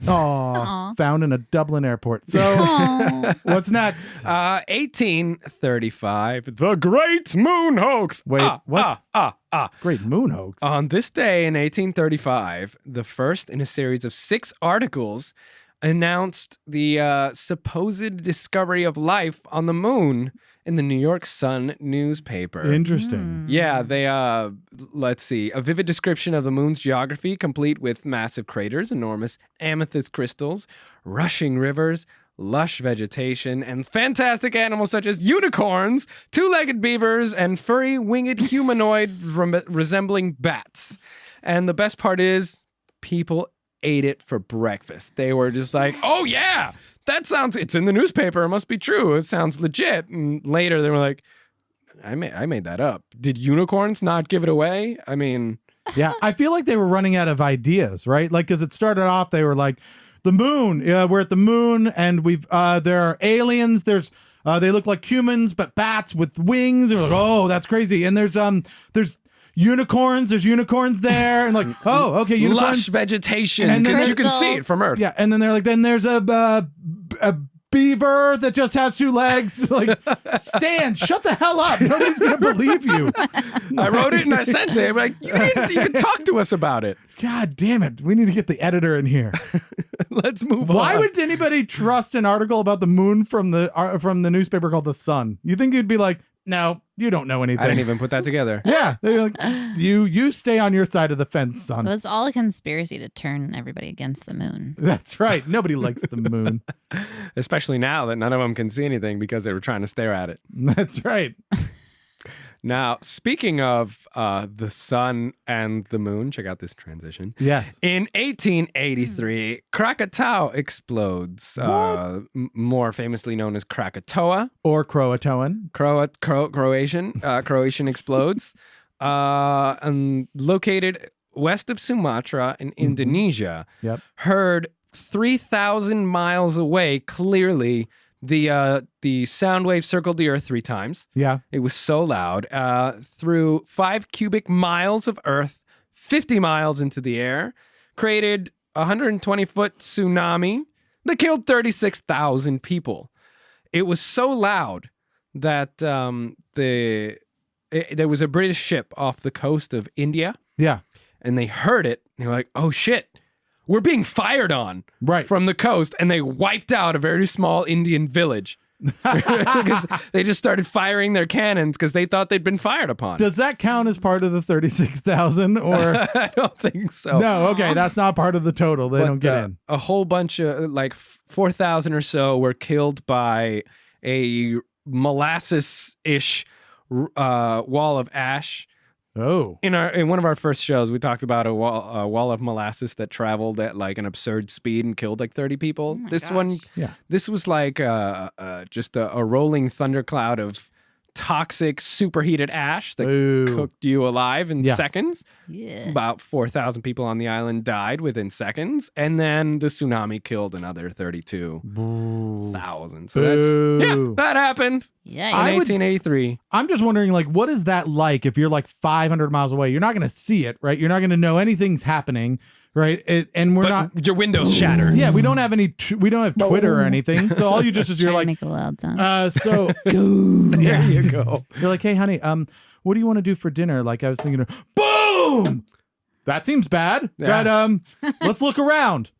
Aw, found in a Dublin airport. So Aw. what's next? 1835, the Great Moon Hoax. Wait, what? Ah. Great moon hoax. On this day in 1835, the first in a series of 6 articles announced the supposed discovery of life on the moon in the New York Sun newspaper. Interesting. Yeah, they let's see. A vivid description of the moon's geography, complete with massive craters, enormous amethyst crystals, rushing rivers, lush vegetation, and fantastic animals such as unicorns, two-legged beavers, and furry winged humanoid resembling bats. And the best part is, people ate it for breakfast. They were just like, oh yeah, it's in the newspaper. It must be true. It sounds legit. And later they were like, I made that up. Did unicorns not give it away? I mean, Yeah, I feel like they were running out of ideas, right? Like, because it started off, they were like, the moon. We're at the moon, and there are aliens. There's they look like humans, but bats with wings. And we're like, oh, that's crazy. And there's unicorns. There's unicorns there, and like, oh, okay, unicorns. lush vegetation, And then because you can see crystals. it from Earth. Yeah, and then they're like, then there's a beaver that just has two legs. Like, Stan, shut the hell up. Nobody's gonna believe you. I wrote it and I sent it. I'm like, you didn't even talk to us about it. God damn it. We need to get the editor in here. Let's move on. Why would anybody trust an article about the moon from the newspaper called The Sun? You think you'd be like, no, you don't know anything. I didn't even put that together. Yeah, they're like, you stay on your side of the fence, son. It was all a conspiracy to turn everybody against the moon. That's right. Nobody likes the moon. Especially now that none of them can see anything because they were trying to stare at it. That's right. Now, speaking of the sun and the moon, check out this transition. Yes. In 1883, Krakatoa explodes, more famously known as Krakatoa. Or Croatoan. Croatian explodes, and located west of Sumatra in Indonesia. Yep. Heard 3,000 miles away, clearly. The sound wave circled the Earth 3 times. Yeah. It was so loud. Through 5 cubic miles of Earth, 50 miles into the air, created a 120-foot tsunami that killed 36,000 people. It was so loud that there was a British ship off the coast of India, Yeah. and they heard it, and they were like, oh shit, we're being fired on Right. from the coast, and they wiped out a very small Indian village because they just started firing their cannons because they thought they'd been fired upon. Does that count as part of the 36,000 or I don't think so. no? Okay, that's not part of the total. They But, don't get in. A whole bunch of 4,000 or so were killed by a molasses-ish wall of ash. Oh. In one of our first shows, we talked about a wall of molasses that traveled at like an absurd speed and killed like 30 people. my This gosh. one, Yeah. this was like just a rolling thundercloud of toxic, superheated ash that Ooh. cooked you alive in Yeah. seconds. Yeah. About 4,000 people on the island died within seconds, and then the tsunami killed another 32,000. So Boo. that happened Yeah. in I would- 1883. I'm just wondering, like, what is that like if you're like 500 miles away? You're not going to see it, right? You're not going to know anything's happening, right? And we're not. But your windows shattered. Yeah, we don't have we don't have Twitter or anything. So all you just is you're Try to like, make a loud sound. so There you go. you're like, hey, honey, what do you want to do for dinner? Like, I was thinking, boom. That seems bad. Yeah. But let's look around.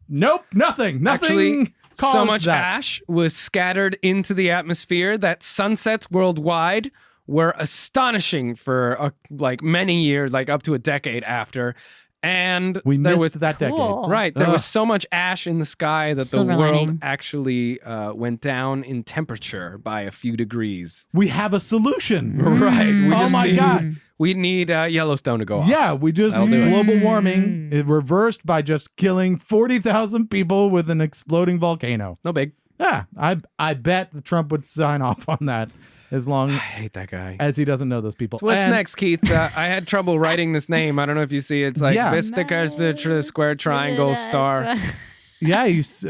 Nope, nothing. Actually, so caused much that. ash was scattered into the atmosphere that sunsets worldwide were astonishing for like many years, like up to a decade after. And We there missed was that decade. Cool. right. There Ugh. was so much ash in the sky that Silver the world lining. actually went down in temperature by a few degrees. We have a solution. Right. We Oh just my need, God. We need Yellowstone to go off. Yeah, we just That'll do it. global warming it reversed by just killing 40,000 people with an exploding volcano. No big. Yeah, I bet Trump would sign off on that as long I hate that guy. as he doesn't know those people. So what's And- next, Keith? I had trouble writing this name. I don't know if you see it. It's like Yeah. Vista Square Triangle Star. Yeah, you switched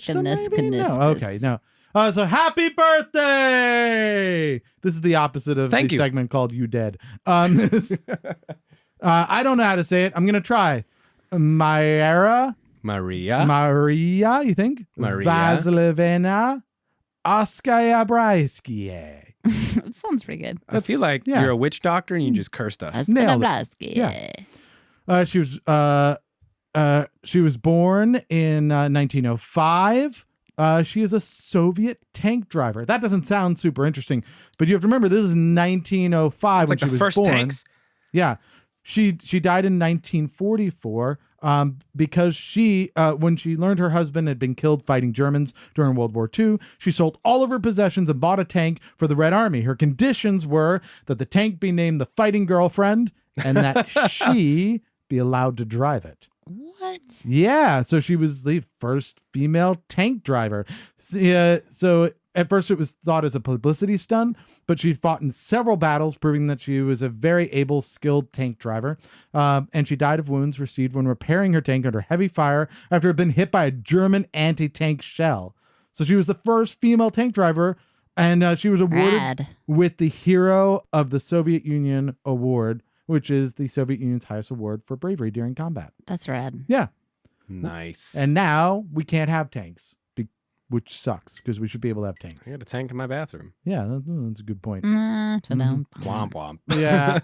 them maybe? No, okay, no. So happy birthday! This is the opposite of Thank the you. segment called "You Dead." I don't know how to say it. I'm gonna try. Maria, you think? Maria. Vasilevna Oskaya Braiskie. It sounds pretty good. I feel like yeah. you're a witch doctor and you just cursed us. That's Nailed it. Kowalski. Yeah. She was She was born in 1905. She is a Soviet tank driver. That doesn't sound super interesting, but you have to remember this is 1905 It's when like she the was first born. tanks. Yeah, she died in 1944 because she when she learned her husband had been killed fighting Germans during World War II, she sold all of her possessions and bought a tank for the Red Army. Her conditions were that the tank be named the Fighting Girlfriend and that she be allowed to drive it. What? Yeah, so she was the first female tank driver. So at first it was thought as a publicity stunt, but she fought in several battles, proving that she was a very able, skilled tank driver. And she died of wounds received when repairing her tank under heavy fire after it had been hit by a German anti-tank shell. So she was the first female tank driver, and she was awarded Rad. with the Hero of the Soviet Union Award, which is the Soviet Union's highest award for bravery during combat. That's rad. Yeah. Nice. And now we can't have tanks, which sucks because we should be able to have tanks. I got a tank in my bathroom. Yeah, that's a good point. Ta-dum. Womp womp. Yeah.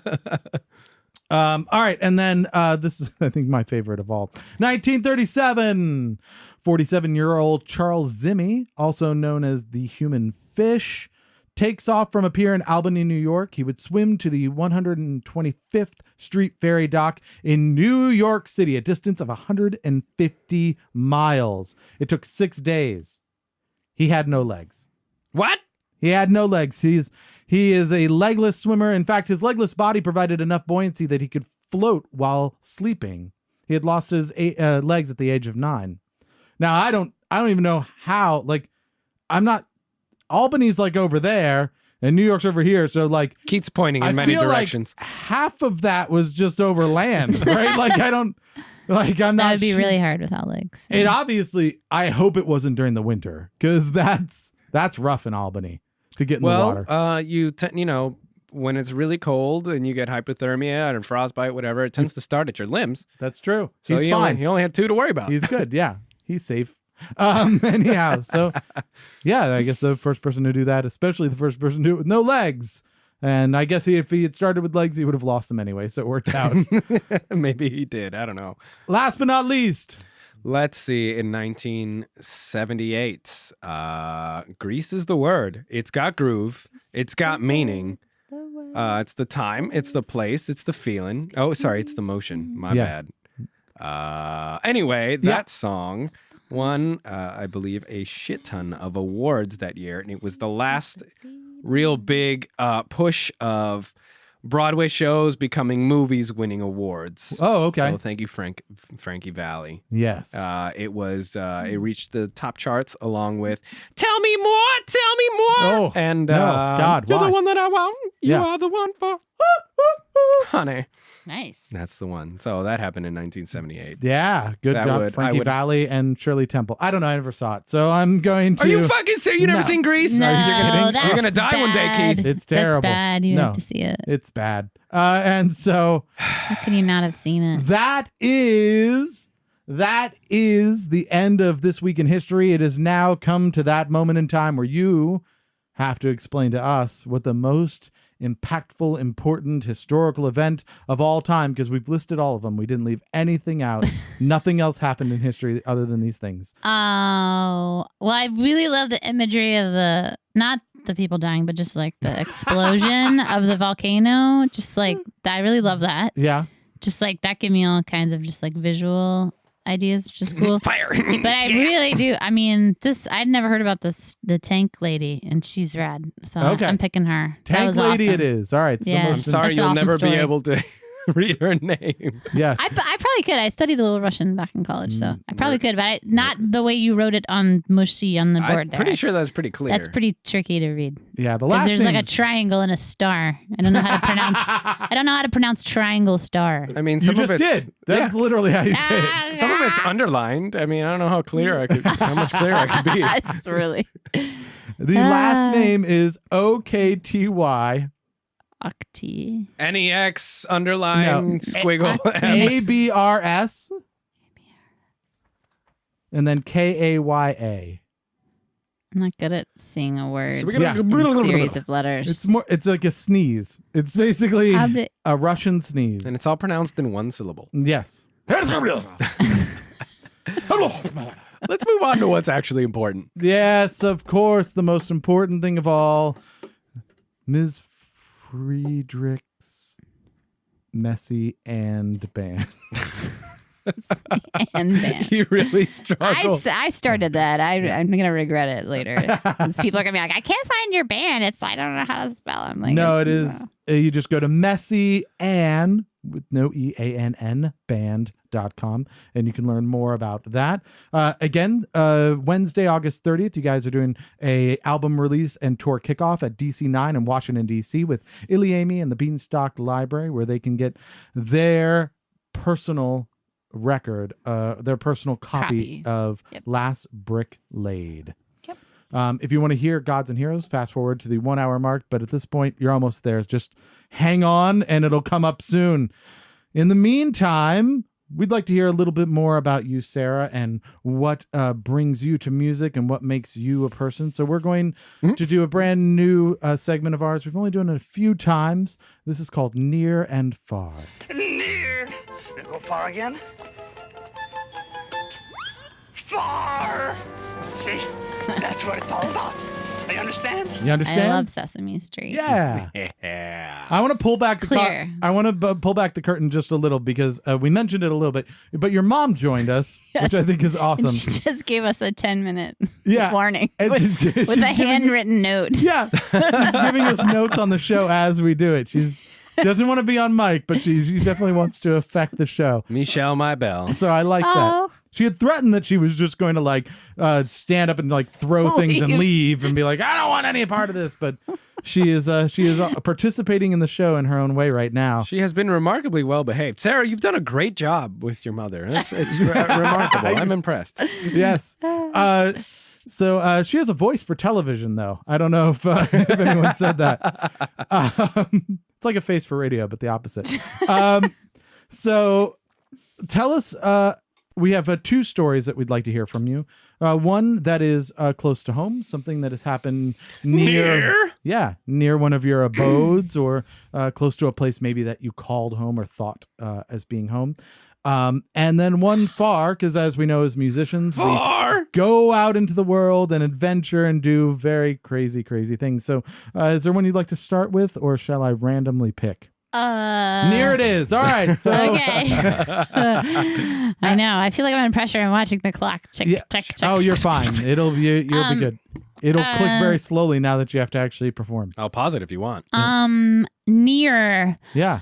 All right. And then this is, I think, my favorite of all. 1937. 47-year-old Charles Zimmy, also known as the Human Fish, takes off from a pier in Albany, New York. He would swim to the 125th Street Ferry Dock in New York City, a distance of 150 miles. It took 6 days. He had no legs. What? He had no legs. He is a legless swimmer. In fact, his legless body provided enough buoyancy that he could float while sleeping. He had lost his legs at the age of 9. Now, I don't even know how. Like, I'm not. Albany's like over there, and New York's over here. So like, Keats pointing in I many feel directions. like half of that was just over land, right? Like I don't. Like I'm not. That would be sure. really hard without legs. It obviously. I hope it wasn't during the winter because that's rough in Albany to get in the water. Well, when it's really cold and you get hypothermia and frostbite, whatever, it tends to start at your limbs. That's true. So He's you fine. He only had 2 to worry about. He's good. Yeah, he's safe. Anyhow, so yeah, I guess the first person to do that, especially the first person to do it with no legs. And I guess if he had started with legs, he would have lost them anyway. So it worked out. Maybe he did. I don't know. Last but not least, Let's see. In 1978, Grease is the word. It's got groove. It's got meaning. It's the time. It's the place. It's the feeling. Oh, sorry. It's the motion. My Yeah. bad. Anyway, that song won, I believe, a shit ton of awards that year. And it was the last real big push of Broadway shows becoming movies winning awards. Oh, okay. So thank you, Frankie Valli. Yes. It reached the top charts along with "Tell Me More, Tell Me More." Oh, and no. God, you're why? the one that I want. You Yeah. are the one for honey. Nice. That's the one. So that happened in 1978. Yeah. Good That job, would- I Frankie would- Valli and Shirley Temple. I don't know. I never saw it. So I'm going to. Are you fucking serious? You never No. seen Grease? No, Are you kidding? that's You're gonna die one day, bad. Keith. It's terrible. That's bad. You No. have to see it. It's bad. And so How can you not have seen it? that is the end of This Week in History. It has now come to that moment in time where you have to explain to us what the most impactful, important historical event of all time, because we've listed all of them. We didn't leave anything out. Nothing else happened in history other than these things. Oh, well, I really love the imagery of not the people dying, but just like the explosion of the volcano. Just like that. I really love that. Yeah. Just like that gave me all kinds of just like visual ideas, which is cool. Fire. But I really do. I mean, I'd never heard about the tank lady, and she's rad. So Okay. I'm picking her. That Tank was lady awesome. it is. All right. It's Yeah. the I'm most sorry, That's an you'll awesome never story. be able to read her name. Yes. I probably could. I studied a little Russian back in college, so I probably could, but not the way you wrote it on mushy on the board I'm there. pretty sure that's pretty clear. That's pretty tricky to read. Yeah. The Because last there's like a name's- triangle and a star. I don't know how to pronounce. I don't know how to pronounce triangle star. I mean, You some just of it's, did. That's literally how you say it. Some of it's underlined. I mean, I don't know how much clearer I could be. That's really The last name is OKTY. Octi. NEX underline squiggle. ABRS. And then KAYA. I'm not good at seeing a word So we're Yeah. in a series of letters. It's like a sneeze. It's basically Abd- a Russian sneeze. And it's all pronounced in one syllable. Yes. Let's move on to what's actually important. Yes, of course, the most important thing of all, Ms. Fridrich's Messi and band. And band. You really struggle. I started that. I'm going to regret it later. 'Cause people are going to be like, I can't find your band. It's I don't know how to spell it. I'm like, No, it is. You just go to Messi and with no EANN band.com and you can learn more about that. Again, Wednesday, August 30th, you guys are doing a album release and tour kickoff at DC9 in Washington, D.C. with Iliami and the Beanstalk Library, where they can get their personal record, their personal copy of Last Brick Laid. Yep. If you want to hear Gods and Heroes, fast forward to the 1 hour mark, but at this point you're almost there. Just hang on and it'll come up soon. In the meantime, we'd like to hear a little bit more about you, Sarah, and what brings you to music and what makes you a person. So we're going to do a brand new segment of ours. We've only done it a few times. This is called Near and Far. Near. Go far again. Far. See? That's what it's all about. You understand? You understand? I love Sesame Street. Yeah. Yeah. I want to pull back the Clear. I want to pull back the curtain just a little because we mentioned it a little bit, but your mom joined us, which I think is awesome. And she just gave us a 10-minute Yeah. warning And with, she's with a giving us- handwritten note. Yeah, she's giving us notes on the show as we do it. She doesn't want to be on mic, but she definitely wants to affect the show. Michelle, my bell. So I like Oh. that. She had threatened that she was just going to like stand up and like throw things and leave and be like, I don't want any part of this. But she is participating in the show in her own way right now. She has been remarkably well behaved. Sarah, you've done a great job with your mother. It's remarkable. I'm impressed. Yes. So she has a voice for television, though. I don't know if anyone said that. It's like a face for radio, but the opposite. So tell us, we have two stories that we'd like to hear from you. One that is close to home, something that has happened near one of your abodes or close to a place maybe that you called home or thought as being home. And then one far, because as we know as musicians, we go out into the world and adventure and do very crazy, crazy things. So is there one you'd like to start with, or shall I randomly pick? Near it is. All right. So Okay. I know. I feel like I'm under pressure. I'm watching the clock. Check, check. Oh, you're fine. You'll be good. It'll click very slowly now that you have to actually perform. I'll pause it if you want. Near. Yeah.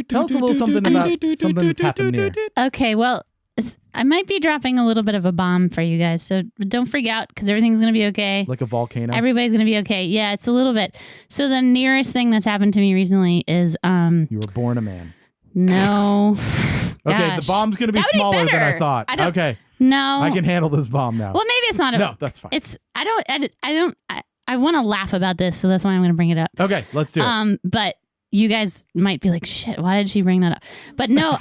Tell us a little something about something that's happened near. Okay, well, I might be dropping a little bit of a bomb for you guys, so don't freak out because everything's going to be okay. Like a volcano. Everybody's going to be okay. Yeah, it's a little bit. So the nearest thing that's happened to me recently is You were born a man. no. Okay, Gosh. the bomb's going to be That would be smaller than I better. thought. I don't- Okay, No. I can handle this bomb now. Well, maybe it's not. No, that's fine. It's. I want to laugh about this, so that's why I'm going to bring it up. Okay, let's do it. But you guys might be like, shit, why did she bring that up? But no,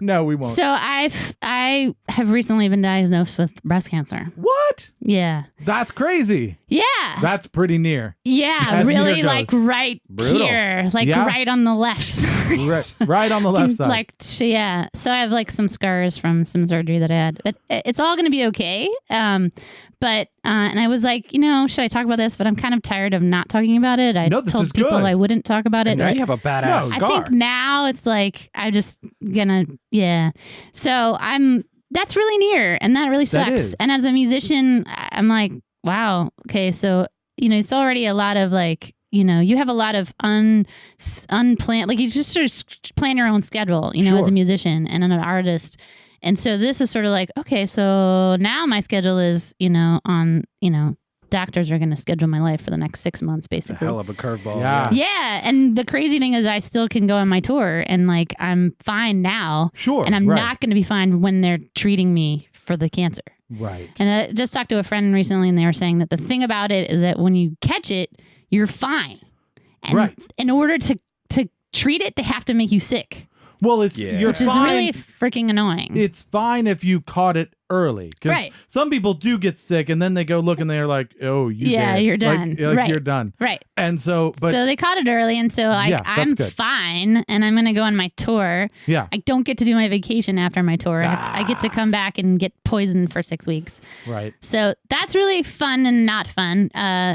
No, we won't. so I have recently been diagnosed with breast cancer. What? Yeah. That's crazy. Yeah. That's pretty near. Yeah. As Really near like goes. right Brutal. here. Like Yeah. right on the left side. Right on the left side. Like, yeah. So I have like some scars from some surgery that I had. But it's all going to be okay. But I was like, should I talk about this? But I'm kind of tired of not talking about it. I No, this told is people good. I wouldn't talk about it. And now but you have a badass No. I scar. think now it's like I'm just gonna, yeah. So that's really near, and that really That sucks. is. And as a musician, I'm like, wow, okay, so it's already a lot of like, you have a lot of unplanned, like you just sort of plan your own schedule, Sure. as a musician and an artist. And so this is sort of like, okay, so now my schedule is, doctors are going to schedule my life for the next 6 months, It's a basically. hell of a curveball. Yeah. Yeah, and the crazy thing is I still can go on my tour and like I'm fine now. Sure. And I'm right. not going to be fine when they're treating me for the cancer. Right. And I just talked to a friend recently and they were saying that the thing about it is that when you catch it, you're fine. And Right. in order to treat it, they have to make you sick. Well, it's Yeah. you're which is fine. really freaking annoying. It's fine if you caught it early, because Right. some people do get sick and then they go look and they're like, "Oh, you're You're done. Like Right. you're done." Right. And so, but so they caught it early, and so Yeah, that's I'm good. fine, and I'm going to go on my tour. yeah, I don't get to do my vacation after my tour. I get to come back and get poisoned for 6 weeks. right. So that's really fun and not fun.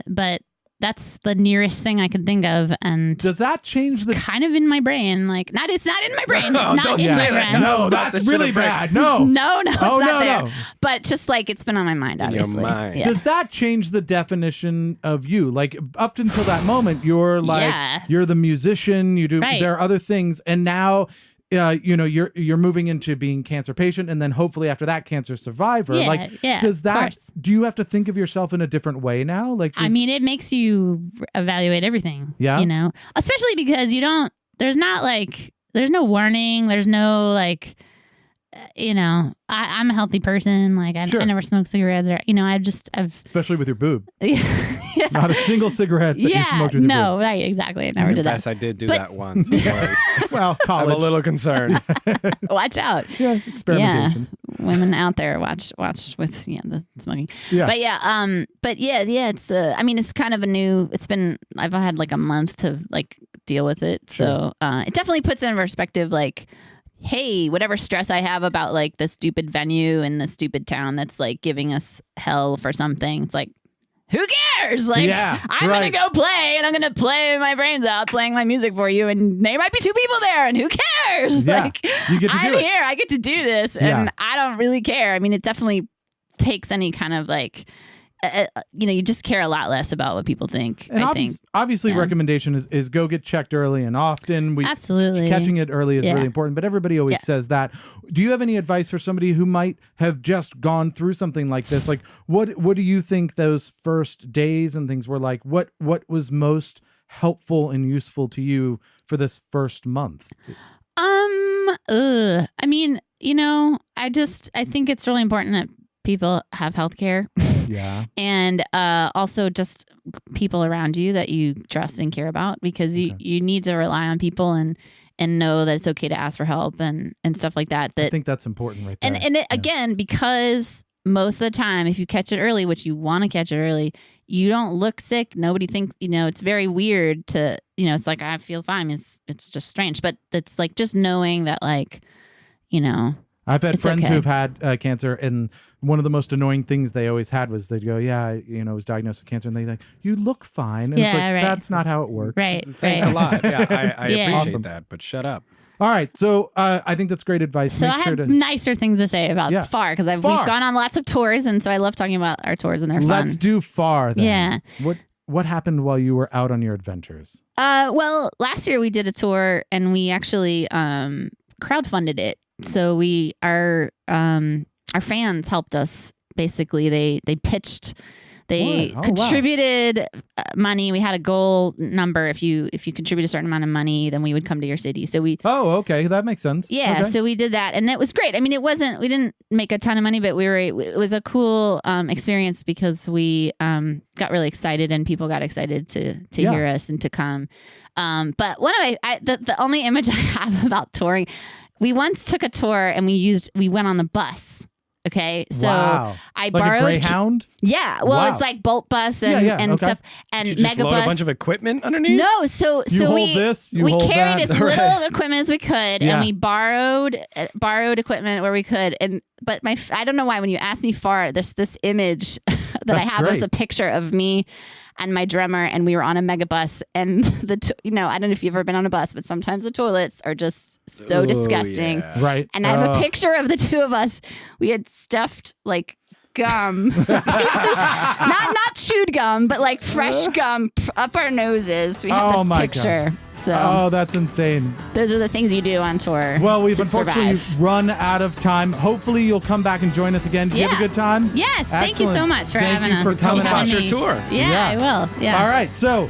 But that's the nearest thing I can think of, and Does that change the? kind of in my brain. Like, it's not in my brain. It's not don't in say my that. brain. No, that's really bad. No. No, it's Oh, not no, there. no. But just like it's been on my mind, In your obviously. mind. Yeah. Does that change the definition of you? Like up until that moment, you're like Yeah. you're the musician. You do. Right. There are other things, and now. You're moving into being cancer patient, and then hopefully after that, cancer survivor. Yeah, like, yeah, does of that? course. Do you have to think of yourself in a different way now? Like, I mean, it makes you evaluate everything. Yeah? You know, especially because there's no warning. There's no like, I'm a healthy person. Like I Sure. never smoke cigarettes or, I've, especially with your boob, yeah. not a single cigarette that you smoked with your no, right. Exactly. I never did that. Yes, I did do But- that once. I'm worried. boob. Well, I'm college. a little concerned. Watch out. Yeah, experimentation. Women out there watch with the smoking. Yeah. But it's it's kind of I've had like a month to like deal with it. So it definitely puts in perspective like, hey, whatever stress I have about like the stupid venue in the stupid town that's like giving us hell for something, it's like, who cares? Like, Yeah, I'm right. gonna go play and I'm gonna play my brains out playing my music for you, and there might be 2 people there, and who cares? Yeah, Like, you get to do I'm it. here, I get to do this, Yeah. and I don't really care. I mean, it definitely takes any kind of like, you just care a lot less about what people think. And I think obviously, Yeah. recommendation is go get checked early and often. Absolutely. Catching it early is Yeah. really important, but everybody always Yeah. says that. Do you have any advice for somebody who might have just gone through something like this? Like, what do you think those first days and things were like? What was most helpful and useful to you for this first month? I mean, I think it's really important that people have health care. Yeah. And also just people around you that you trust and care about, because you need to rely on people and know that it's okay to ask for help and stuff like that. I think that's important right there. And again, because most of the time, if you catch it early, which you want to catch it early, you don't look sick. Nobody thinks, it's very weird to, it's like, I feel fine. It's just strange. But it's like just knowing that, like, I've had it's friends okay. who've had cancer, and one of the most annoying things they always had was they'd go, "Yeah, I was diagnosed with cancer," and they're like, "You look fine," and it's Yeah, like right. that's not how it works. right. Thanks right. a lot. Yeah, I Yeah. appreciate Awesome. that, but shut up. All right, so I think that's great advice. So Make I sure have to nicer things to say about Yeah. FAR, because we've FAR. gone on lots of tours, and so I love talking about our tours, and they're fun. let's do FAR. Then. Yeah. What happened while you were out on your adventures? Well, last year we did a tour, and we actually crowdfunded it. So our fans helped us. Basically, they pitched. They What? Oh, wow. contributed money. We had a goal number. If you contribute a certain amount of money, then we would come to your city. So we Oh, okay, that makes sense. Yeah, Okay. so we did that, and it was great. I mean, we didn't make a ton of money, but it was a cool experience because we got really excited, and people got excited to Yeah. hear us and to come. But one of the only image I have about touring, we once took a tour and we went on the bus. Okay, so Wow. I Like borrowed. a Greyhound? Yeah, well, Wow. it's like Bolt Bus and, Yeah, and okay. stuff, and Did you just Mega load Bus. a bunch of equipment underneath? No, so You hold we this, you we hold carried that. as little equipment as we could, Yeah. and we borrowed equipment where we could. But I don't know why when you asked me for this image that I That's have is great. a picture of me and my drummer, and we were on a mega bus, and I don't know if you've ever been on a bus, but sometimes the toilets are just so Ooh, disgusting. yeah. Right. And I have a picture of the two of us. We had stuffed like gum, not chewed gum, but like fresh gum up our noses. We have Oh this my picture. So Oh, that's insane. those are the things you do on tour. Well, we've to unfortunately survive. run out of time. Hopefully, you'll come back and join us again. Did you have a Yeah. good time? Yes, thank you so Excellent. much for Thank having you us. for Thanks coming for out. having Sponsor me. tour. Yeah, Yeah. I will. Yeah. All right, so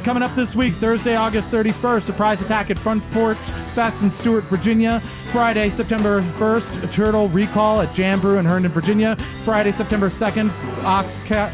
coming up this week, Thursday, August 31st, surprise attack at Front Porch Fest in Stewart, Virginia. Friday, September 1st, Turtle Recall at Jam Brew in Herndon, Virginia. Friday, September 2nd,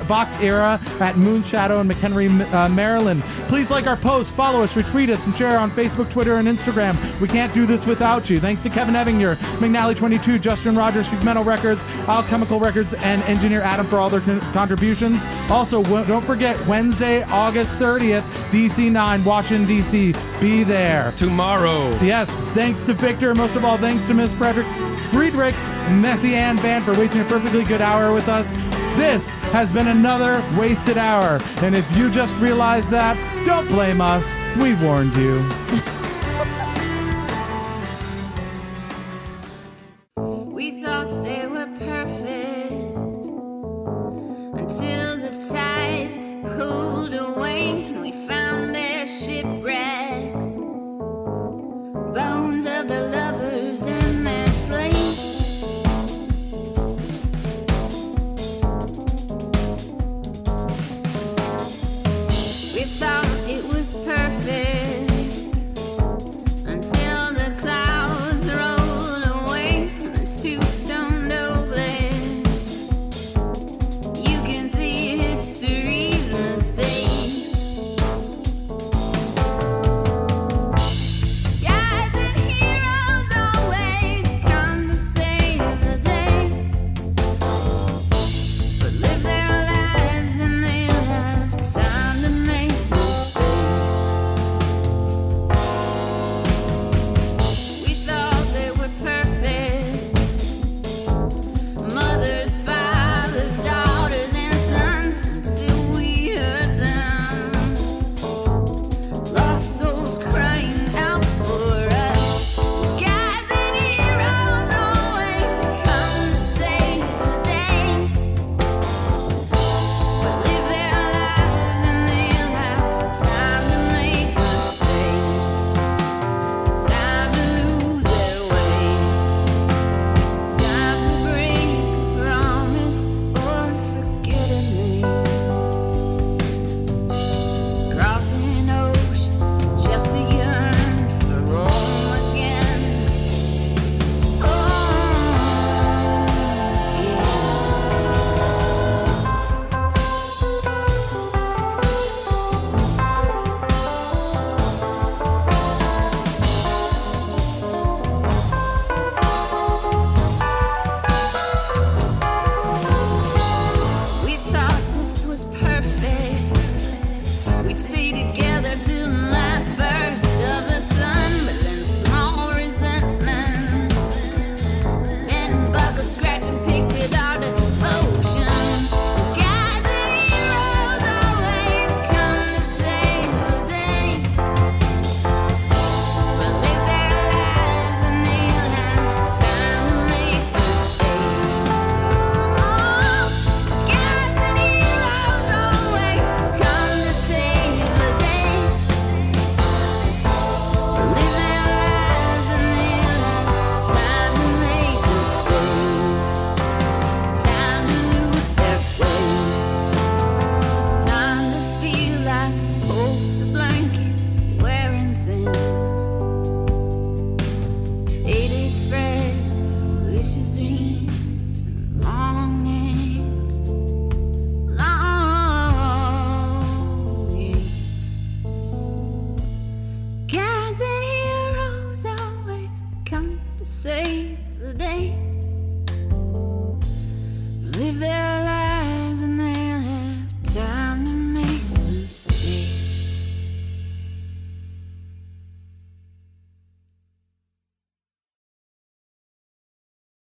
Box Era at Moonshadow in McHenry, Maryland. Please like our posts, follow us, retweet us, and share on Facebook, Twitter, and Instagram. We can't do this without you. Thanks to Kevin Evinger, McNally22, Justin Rogers, Freak Metal Records, Alchemical Records, and engineer Adam for all their contributions. Also, don't forget, Wednesday, August 30th, DC 9, Washington, D.C. Be there. Tomorrow. Yes, thanks to Victor. Most of all, thanks to Miss Fridrich's Messi and band for wasting a perfectly good hour with us. This has been another wasted hour. And if you just realized that, don't blame us. We warned you. We thought they were perfect until the tide pulled away and we found their shipwrecks, bones of their lovers and their slaves. We thought it was perfect until the clouds rolled away from the two-toned obelisk. You can see history's mistakes. Guys and heroes always come to save the day, but live their lives and they'll have time to make mistakes. We thought they were perfect. Mothers, fathers, daughters, and sons, until we heard them. Lost souls crying out for us. Guys and heroes always come to save the day, but live their lives and they'll have time to make mistakes. Time to lose their way. Time to break a promise or forget a name. Crossing ocean just to yearn for home again. Oh, we thought this was perfect. We'd stay together till the last burst of the sun, but then small resentments, bent and buckled, scratched and picked it our devotion. Guys and heroes always come to save the day, but live their lives and they'll have time to make mistakes. Guys and heroes always come to save the day, but live their lives and they'll have time to make mistakes. Time to lose their way. Time to feel like hope's a blanket wearing thin. Faded threads, wishes, dreams, and longing. Guys and heroes always come to save the day, live their